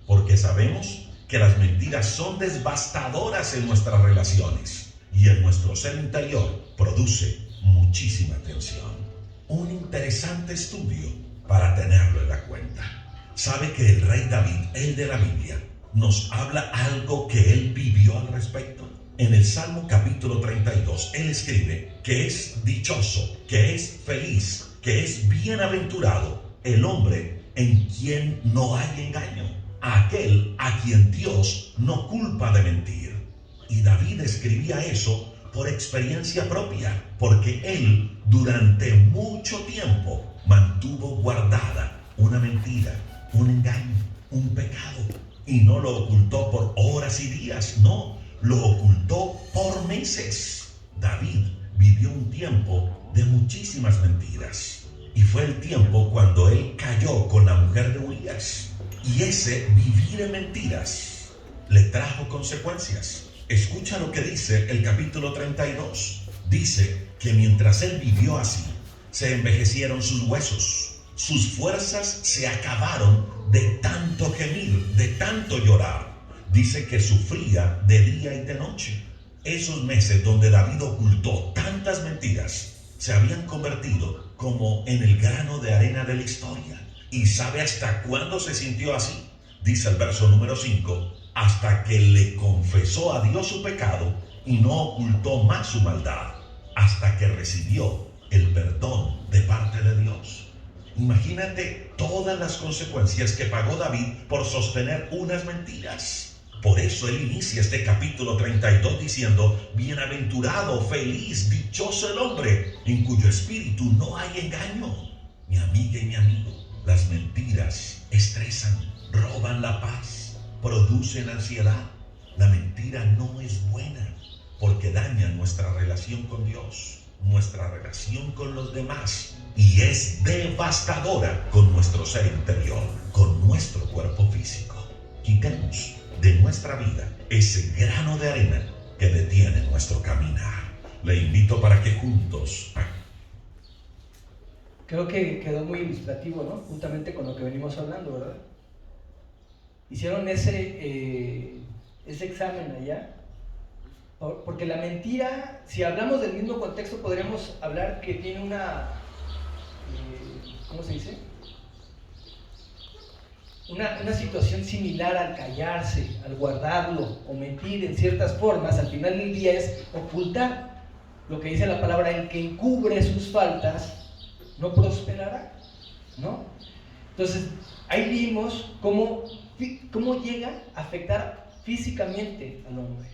porque sabemos que las mentiras son devastadoras en nuestras relaciones y en nuestro ser interior produce muchísima tensión. Un interesante estudio para tenerlo en la cuenta. ¿Sabe que el rey David, el de la Biblia, nos habla algo que él vivió al respecto? En el Salmo capítulo 32, él escribe que es dichoso, que es feliz, que es bienaventurado el hombre en quien no hay engaño, aquel a quien Dios no culpa de mentir. Y David escribía eso por experiencia propia, porque él durante mucho tiempo mantuvo guardada una mentira, un engaño, un pecado, y no lo ocultó por horas y días, no, lo ocultó por meses. David vivió un tiempo de muchísimas mentiras, y fue el tiempo cuando él cayó con la mujer de Urías, y ese vivir en mentiras le trajo consecuencias. Escucha lo que dice el capítulo 32. Dice que mientras él vivió así, se envejecieron sus huesos, sus fuerzas se acabaron de tanto gemir, de tanto llorar. Dice que sufría de día y de noche. Esos meses donde David ocultó tantas mentiras se habían convertido como en el grano de arena de la historia. ¿Y sabe hasta cuándo se sintió así? Dice el verso número 5, hasta que le confesó a Dios su pecado y no ocultó más su maldad, hasta que recibió el perdón de parte de Dios. Imagínate todas las consecuencias que pagó David por sostener unas mentiras. Por eso él inicia este capítulo 32 diciendo: bienaventurado, feliz, dichoso el hombre en cuyo espíritu no hay engaño. Mi amiga y mi amigo, las mentiras estresan, roban la paz, producen ansiedad. La mentira no es buena porque daña nuestra relación con Dios, nuestra relación con los demás, y es devastadora con nuestro ser interior, con nuestro cuerpo físico. Quitemos de nuestra vida ese grano de arena que detiene nuestro caminar. Le invito para que juntos... Creo que quedó muy ilustrativo, ¿no? Justamente con lo que venimos hablando, ¿verdad? Hicieron ese examen allá, porque la mentira, si hablamos del mismo contexto, podríamos hablar que tiene una, ¿cómo se dice? Una situación similar al callarse, al guardarlo o mentir en ciertas formas. Al final del día es ocultar. Lo que dice la palabra: el que encubre sus faltas no prosperará, ¿no? Entonces, ahí vimos cómo llega a afectar físicamente al hombre.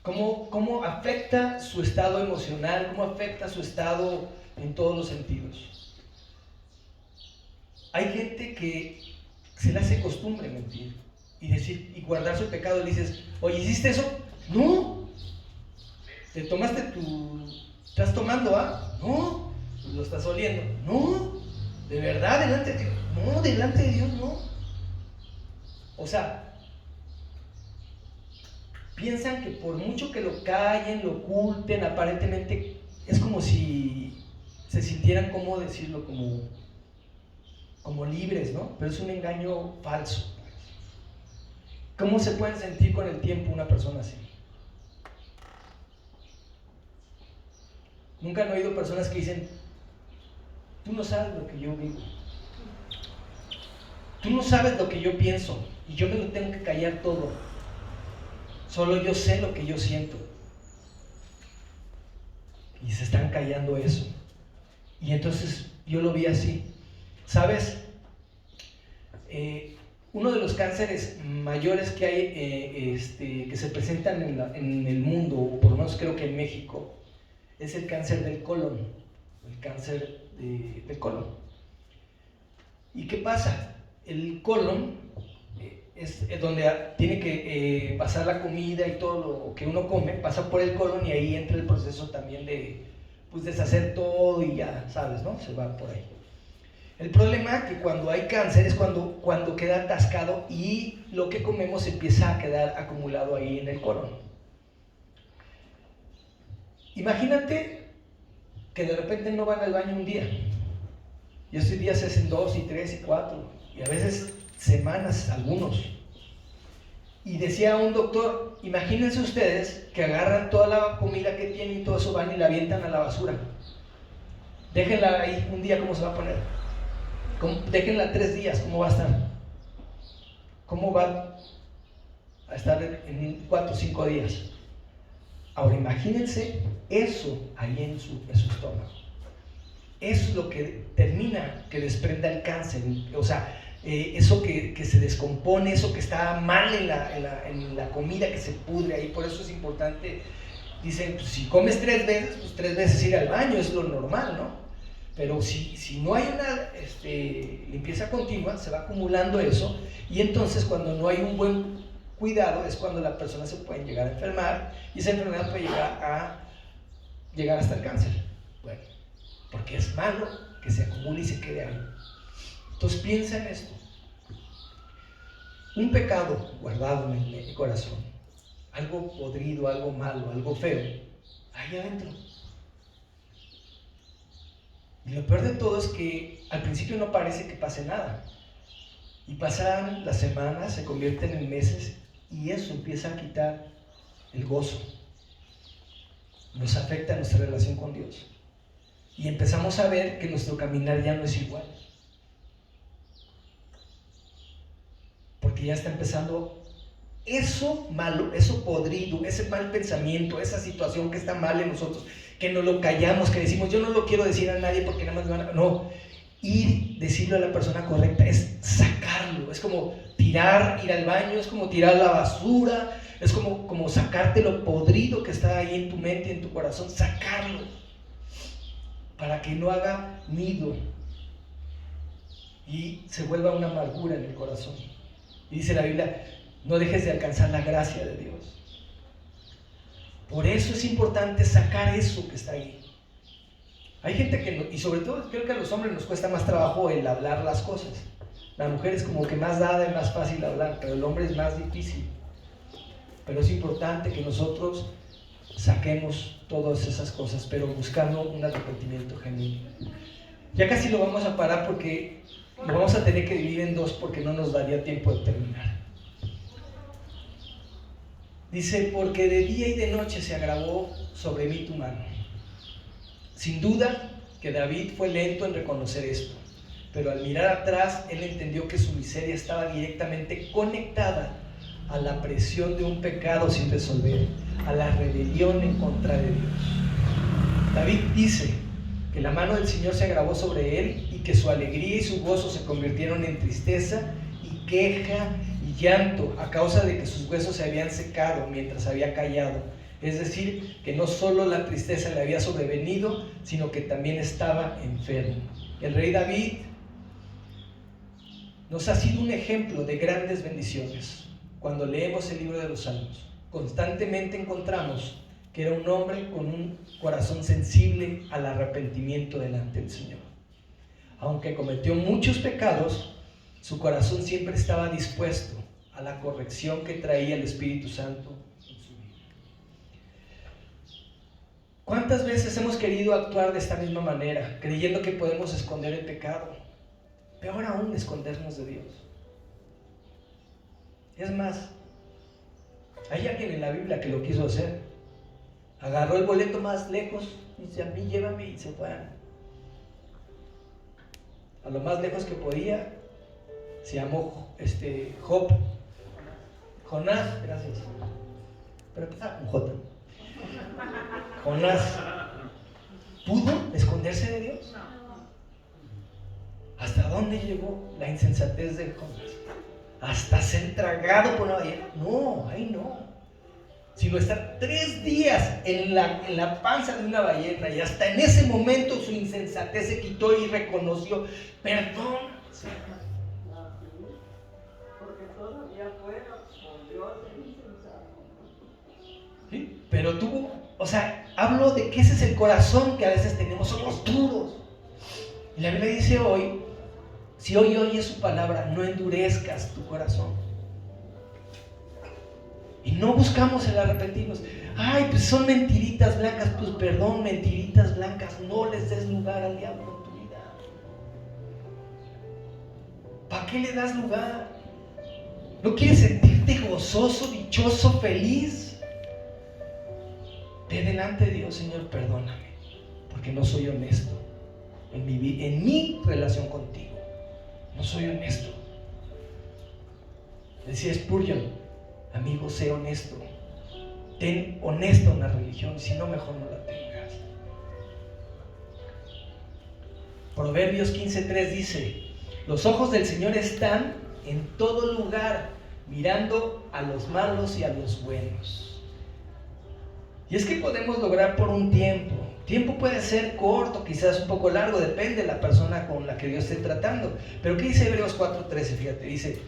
Cómo afecta su estado emocional, cómo afecta su estado en todos los sentidos. Hay gente que se le hace costumbre mentir y decir y guardar su pecado. Le dices, oye, ¿hiciste eso? No. ¿Te tomaste estás tomando, ah? No. ¿Lo estás oliendo? No. ¿De verdad delante de Dios? No, delante de Dios no. O sea, piensan que por mucho que lo callen, lo oculten, aparentemente es como si se sintieran, ¿cómo decirlo? Como libres, ¿no? Pero es un engaño falso. ¿Cómo se pueden sentir con el tiempo una persona así? Nunca han oído personas que dicen, tú no sabes lo que yo vivo, tú no sabes lo que yo pienso y yo me lo tengo que callar todo, solo yo sé lo que yo siento, y se están callando eso. Y entonces yo lo vi así, ¿sabes? Uno de los cánceres mayores que hay, que se presentan en el mundo, o por lo menos creo que en México, es el cáncer del colon, el cáncer del colon. ¿Y qué pasa? El colon es donde tiene que pasar la comida y todo lo que uno come, pasa por el colon y ahí entra el proceso también de deshacer todo y ya sabes, ¿no? Se va por ahí. El problema es que cuando hay cáncer es cuando queda atascado y lo que comemos empieza a quedar acumulado ahí en el colon. Imagínate que de repente no van al baño un día, y esos días se hacen 2 y 3 y 4, y a veces semanas algunos. Y decía un doctor, imagínense ustedes que agarran toda la comida que tienen y todo eso, van y la avientan a la basura. Déjenla ahí un día, ¿cómo se va a poner? Déjenla 3 días, ¿cómo va a estar? ¿Cómo va a estar en 4 o 5 días? Ahora imagínense eso ahí en su estómago. Eso es lo que termina que desprenda el cáncer. O sea, eso que se descompone, eso que está mal en la comida, que se pudre ahí. Por eso es importante, dicen, pues, si comes 3 veces, pues 3 veces ir al baño, es lo normal, ¿no? Pero si no hay una limpieza continua, se va acumulando eso, y entonces cuando no hay un buen cuidado es cuando la persona se puede llegar a enfermar, y esa enfermedad puede llegar hasta el cáncer. Bueno, porque es malo que se acumule y se quede ahí. Entonces piensa en esto. Un pecado guardado en el corazón, algo podrido, algo malo, algo feo, ahí adentro. Y lo peor de todo es que al principio no parece que pase nada. Y pasan las semanas, se convierten en meses, y eso empieza a quitar el gozo. Nos afecta nuestra relación con Dios. Y empezamos a ver que nuestro caminar ya no es igual. Porque ya está empezando eso malo, eso podrido, ese mal pensamiento, esa situación que está mal en nosotros, que no lo callamos, que decimos, yo no lo quiero decir a nadie porque nada más me van a... No, decirlo a la persona correcta, es sacarlo, es como ir al baño, es como tirar la basura, es como sacarte lo podrido que está ahí en tu mente, en tu corazón, sacarlo, para que no haga nido y se vuelva una amargura en el corazón. Y dice la Biblia, no dejes de alcanzar la gracia de Dios. Por eso es importante sacar eso que está ahí. Hay gente que, no, y sobre todo creo que a los hombres nos cuesta más trabajo el hablar las cosas. La mujer es como que más dada y más fácil hablar, pero el hombre es más difícil. Pero es importante que nosotros saquemos todas esas cosas, pero buscando un arrepentimiento genuino. Ya casi lo vamos a parar porque lo vamos a tener que dividir en 2 porque no nos daría tiempo de terminar. Dice, porque de día y de noche se agravó sobre mí tu mano. Sin duda que David fue lento en reconocer esto, pero al mirar atrás, él entendió que su miseria estaba directamente conectada a la presión de un pecado sin resolver, a la rebelión en contra de Dios. David dice que la mano del Señor se agravó sobre él y que su alegría y su gozo se convirtieron en tristeza y queja y llanto a causa de que sus huesos se habían secado mientras había callado Es decir, que no solo la tristeza le había sobrevenido, sino que también estaba enfermo. El rey David nos ha sido un ejemplo de grandes bendiciones. Cuando leemos el libro de los Salmos, constantemente encontramos que era un hombre con un corazón sensible al arrepentimiento delante del Señor. Aunque cometió muchos pecados, su corazón siempre estaba dispuesto a la corrección que traía el Espíritu Santo en su vida. ¿Cuántas veces hemos querido actuar de esta misma manera, creyendo que podemos esconder el pecado? Peor aún, escondernos de Dios. Es más, hay alguien en la Biblia que lo quiso hacer. Agarró el boleto más lejos y dice: a mí llévame, y se fue a lo más lejos que podía. Se llamó Job. Jonás, gracias. Pero empezaba con J. Jonás. ¿Pudo esconderse de Dios? ¿Hasta dónde llegó la insensatez de Jonás? ¿Hasta ser tragado por una ballena? No, ahí no. Sino estar 3 días en la panza de una ballena, y hasta en ese momento su insensatez se quitó y reconoció: perdón. Porque todavía fuera con Dios insensato. ¿Sí? Pero tuvo, hablo de que ese es el corazón que a veces tenemos, somos duros. Y la Biblia dice hoy: si hoy oyes su palabra, no endurezcas tu corazón. Y no buscamos el arrepentirnos. Ay, pues son mentiritas blancas. Pues perdón, mentiritas blancas. No les des lugar al diablo en tu vida. ¿Para qué le das lugar? ¿No quieres sentirte gozoso, dichoso, feliz? Ve delante de Dios: Señor, perdóname, porque no soy honesto en mi relación contigo. No soy honesto. Decía Spurgeon: amigo, sé honesto. Ten honesta una religión, si no, mejor no la tengas. Proverbios 15:3 dice: los ojos del Señor están en todo lugar, mirando a los malos y a los buenos. Y es que podemos lograr por un tiempo. Tiempo puede ser corto, quizás un poco largo, depende de la persona con la que Dios esté tratando. Pero ¿qué dice Hebreos 4:13? Fíjate, dice: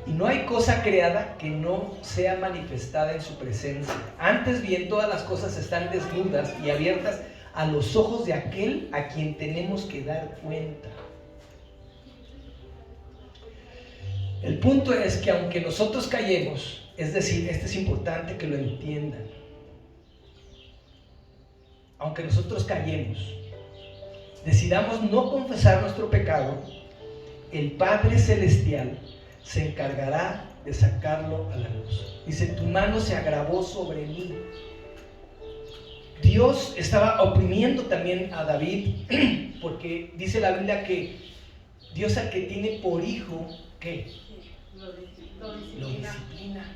y no hay cosa creada que no sea manifestada en su presencia. Antes bien, todas las cosas están desnudas y abiertas a los ojos de aquel a quien tenemos que dar cuenta. El punto es que aunque nosotros callemos, es decir, esto es importante que lo entiendan, aunque nosotros callemos, decidamos no confesar nuestro pecado, el Padre Celestial se encargará de sacarlo a la luz. Dice: tu mano se agravó sobre mí. Dios estaba oprimiendo también a David, porque dice la Biblia que Dios, al que tiene por hijo, ¿qué? Lo disciplina.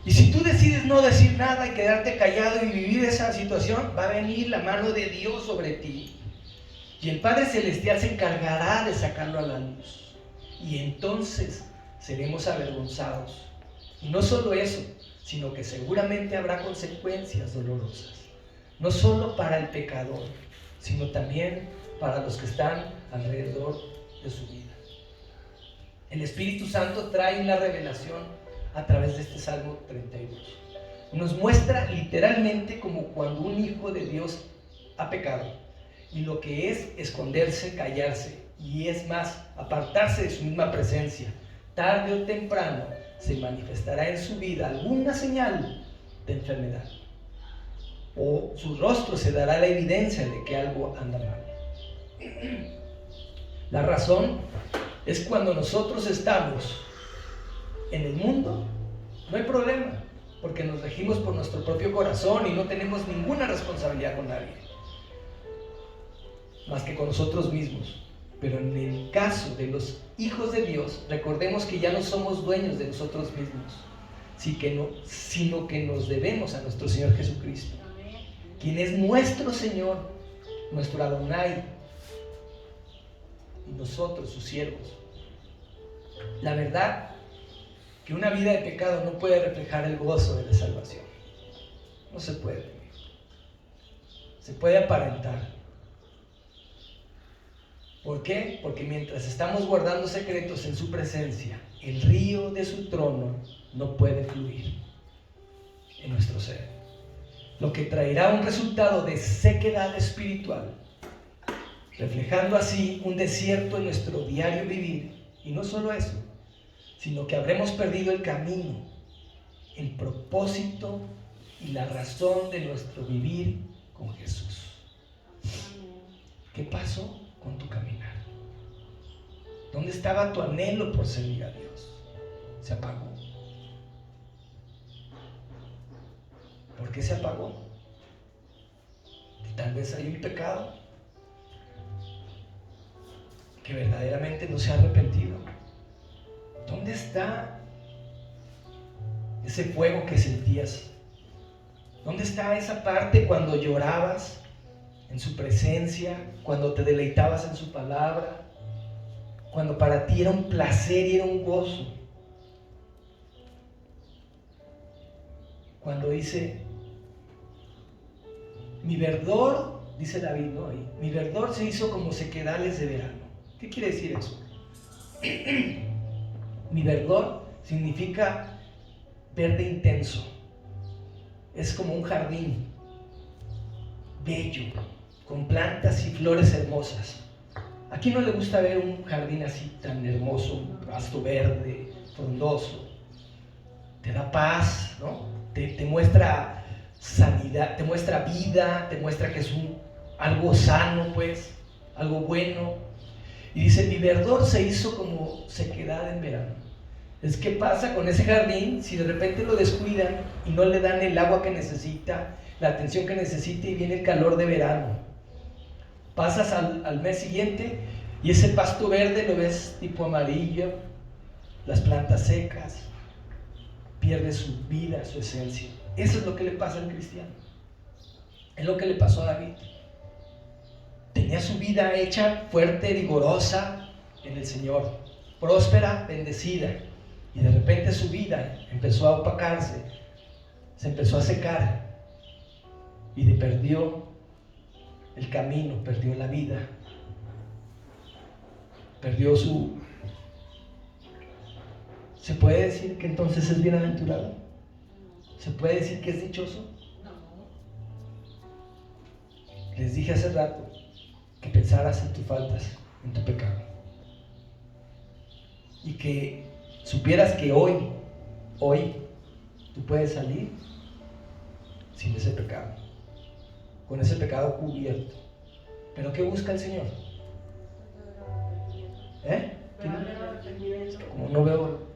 Y si tú decides no decir nada y quedarte callado y vivir esa situación, va a venir la mano de Dios sobre ti. Y el Padre Celestial se encargará de sacarlo a la luz. Y entonces seremos avergonzados. Y no solo eso, sino que seguramente habrá consecuencias dolorosas. No solo para el pecador, sino también para los que están alrededor de su vida. El Espíritu Santo trae la revelación a través de este Salmo 32. Nos muestra literalmente como cuando un hijo de Dios ha pecado. Y lo que es esconderse, callarse, y es más, apartarse de su misma presencia. Tarde o temprano se manifestará en su vida alguna señal de enfermedad, o su rostro se dará la evidencia de que algo anda mal. La razón es cuando nosotros estamos en el mundo, no hay problema, porque nos regimos por nuestro propio corazón y no tenemos ninguna responsabilidad con nadie más que con nosotros mismos. Pero en el caso de los hijos de Dios, recordemos que ya no somos dueños de nosotros mismos, sino que nos debemos a nuestro Señor Jesucristo, quien es nuestro Señor, nuestro Adonai, y nosotros sus siervos. La verdad que una vida de pecado no puede reflejar el gozo de la salvación. No se puede. Se puede aparentar. ¿Por qué? Porque mientras estamos guardando secretos en su presencia, el río de su trono no puede fluir en nuestro ser, lo que traerá un resultado de sequedad espiritual, reflejando así un desierto en nuestro diario vivir. Y no solo eso, sino que habremos perdido el camino, el propósito y la razón de nuestro vivir con Jesús. ¿Qué pasó con tu caminar? ¿Dónde estaba tu anhelo por servir a Dios? Se apagó. ¿Por qué se apagó? Tal vez hay un pecado que verdaderamente no se ha arrepentido. ¿Dónde está ese fuego que sentías? ¿Dónde está esa parte cuando llorabas en su presencia, cuando te deleitabas en su palabra, cuando para ti era un placer y era un gozo? Cuando dice, mi verdor, dice David, ¿no? Mi verdor se hizo como sequedales de verano. ¿Qué quiere decir eso? Mi verdor significa verde intenso. Es como un jardín bello, con plantas y flores hermosas. ¿A quién no le gusta ver un jardín así tan hermoso, un pasto verde, frondoso? Te da paz, ¿no? Te muestra sanidad, te muestra vida, te muestra que es algo sano, pues, algo bueno. Y dice, mi verdor se hizo como sequedad en verano. Es que pasa con ese jardín si de repente lo descuidan y no le dan el agua que necesita, la atención que necesita, y viene el calor de verano. Pasas al mes siguiente y ese pasto verde lo ves tipo amarillo, las plantas secas, pierde su vida, su esencia. Eso es lo que le pasa al cristiano. Es lo que le pasó a David. Tenía su vida hecha fuerte, vigorosa en el Señor, próspera, bendecida, y de repente su vida empezó a opacarse, se empezó a secar, y perdió el camino, perdió la vida, perdió su... ¿Se puede decir que entonces es bienaventurado? ¿Se puede decir que es dichoso? Les dije hace rato que pensaras en tus faltas, en tu pecado, y que supieras que hoy tú puedes salir sin ese pecado, con ese pecado cubierto. ¿Pero qué busca el Señor? Como no veo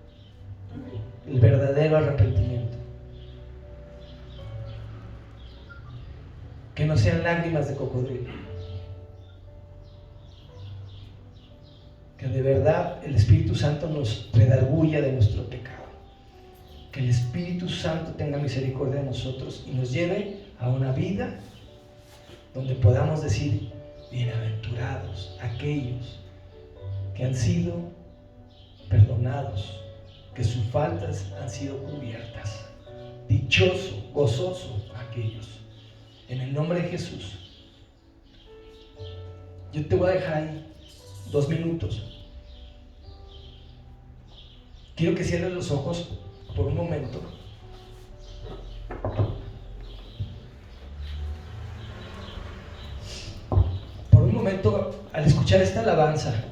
el verdadero arrepentimiento. Que no sean lágrimas de cocodrilo. Que de verdad el Espíritu Santo nos redarguya de nuestro pecado. Que el Espíritu Santo tenga misericordia de nosotros y nos lleve a una vida donde podamos decir, bienaventurados aquellos que han sido perdonados, que sus faltas han sido cubiertas. Dichoso, gozoso aquellos. En el nombre de Jesús. Yo te voy a dejar ahí 2 minutos. Quiero que cierres los ojos por un momento. Por un momento, al escuchar esta alabanza,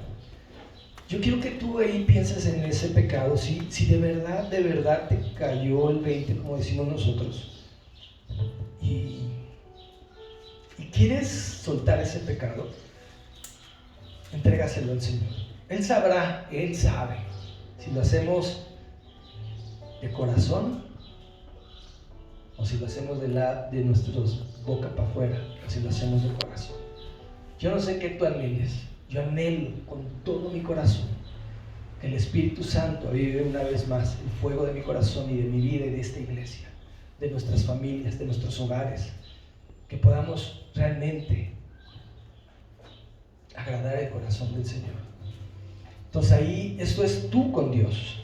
yo quiero que tú ahí pienses en ese pecado, si de verdad te cayó el 20, como decimos nosotros, y quieres soltar ese pecado, entrégaselo al Señor. Él sabrá, Él sabe si lo hacemos de corazón o si lo hacemos de nuestros boca para afuera, o si lo hacemos de corazón. Yo no sé qué tú anheles. Yo anhelo con todo mi corazón que el Espíritu Santo avive una vez más el fuego de mi corazón y de mi vida y de esta iglesia, de nuestras familias, de nuestros hogares, que podamos realmente agradar el corazón del Señor. Entonces ahí, esto es tú con Dios.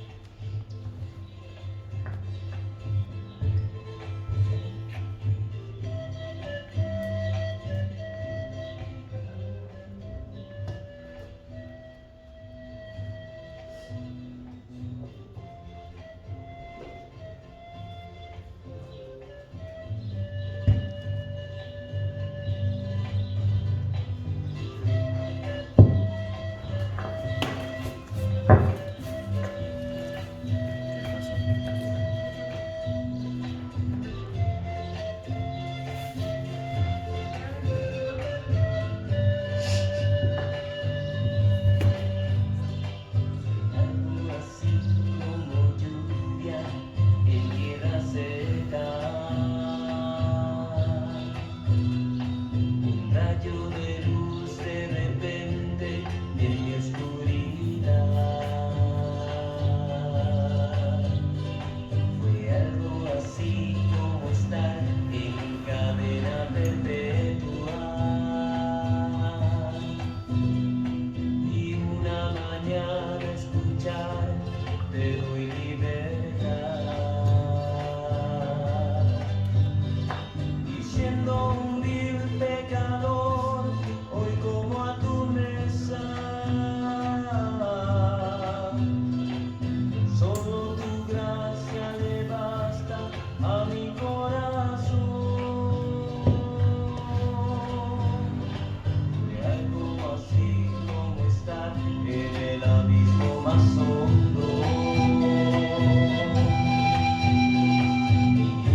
más hondo.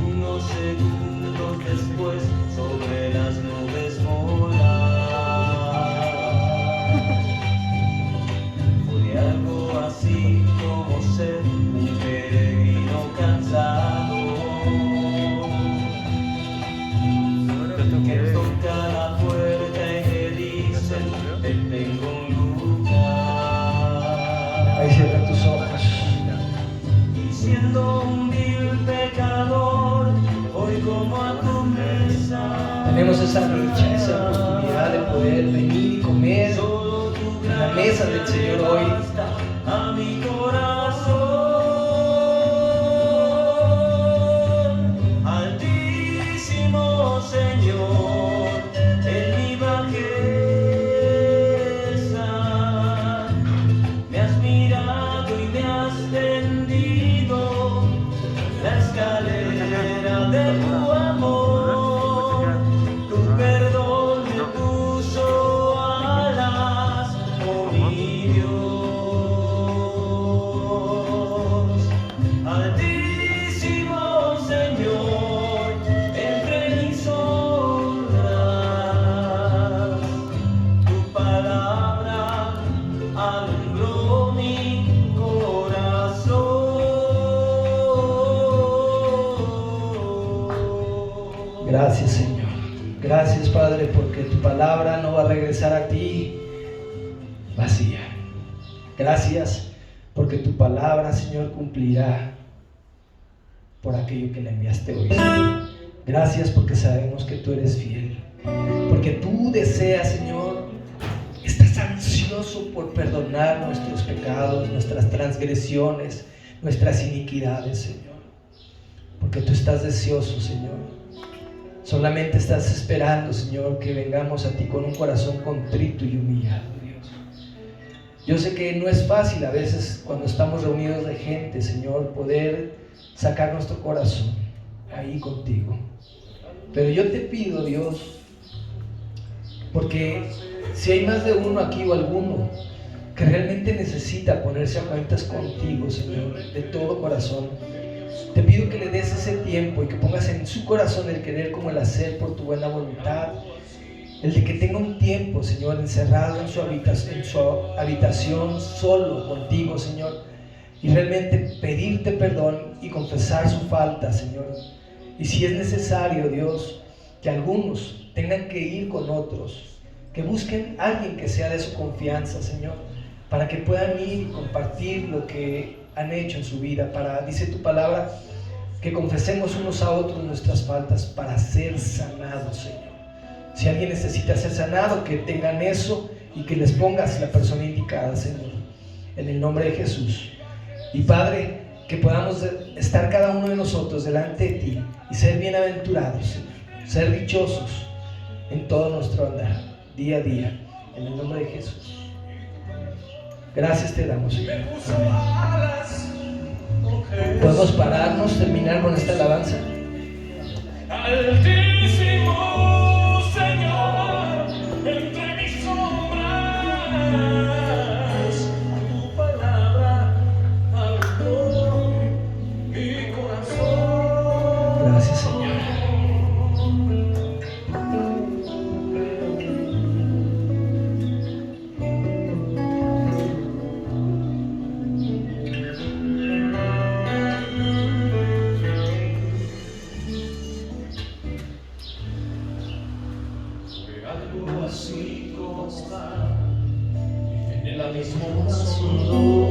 Unos segundos después sobre las nubes volar. Fue algo así como ser un peregrino cansado que toca la puerta y le dicen: te tengo un lugar. Ahí cierra tus ojos. Y siendo un vil pecador, hoy como a tu mesa. Tenemos esa dicha, esa oportunidad de poder venir y comer Solo tu en la mesa del Señor hoy. basta a mi corazón. Altísimo Señor, en mi bajeza me has mirado y me has tendido la escalera de tu amor. Tu perdón me puso alas, oh mi Dios. Altísimo Señor, entre mis obras, tu palabra alumbró mi corazón. Gracias, Señor. Gracias, Padre, porque tu palabra no va a regresar a ti vacía. Gracias porque tu palabra, Señor, cumplirá por aquello que le enviaste hoy, Señor. Gracias porque sabemos que tú eres fiel. Porque tú deseas, Señor, estás ansioso por perdonar nuestros pecados, nuestras transgresiones, nuestras iniquidades, Señor. Porque tú estás deseoso, Señor. Solamente estás esperando, Señor, que vengamos a ti con un corazón contrito y humillado, Dios. Yo sé que no es fácil a veces cuando estamos reunidos de gente, Señor, poder sacar nuestro corazón ahí contigo. Pero yo te pido, Dios, porque si hay más de uno aquí o alguno que realmente necesita ponerse a cuentas contigo, Señor, de todo corazón, te pido que le des ese tiempo y que pongas en su corazón el querer como el hacer por tu buena voluntad. El de que tenga un tiempo, Señor, encerrado en su habitación solo contigo, Señor, y realmente pedirte perdón y confesar su falta, Señor. Y si es necesario, Dios, que algunos tengan que ir con otros, que busquen a alguien que sea de su confianza, Señor, para que puedan ir y compartir lo que han hecho en su vida, dice tu palabra, que confesemos unos a otros nuestras faltas para ser sanados, Señor. Si alguien necesita ser sanado, que tengan eso y que les pongas la persona indicada, Señor, en el nombre de Jesús. Y Padre, que podamos estar cada uno de nosotros delante de ti y ser bienaventurados, Señor, ser dichosos en todo nuestro andar, día a día, en el nombre de Jesús. Gracias te damos, Señor. ¿Podemos pararnos, terminar con esta alabanza? Altísimo Señor, entre mis sombras, tu palabra alumbró mi corazón. Gracias, Señor. Así como está en el abismo más hondo.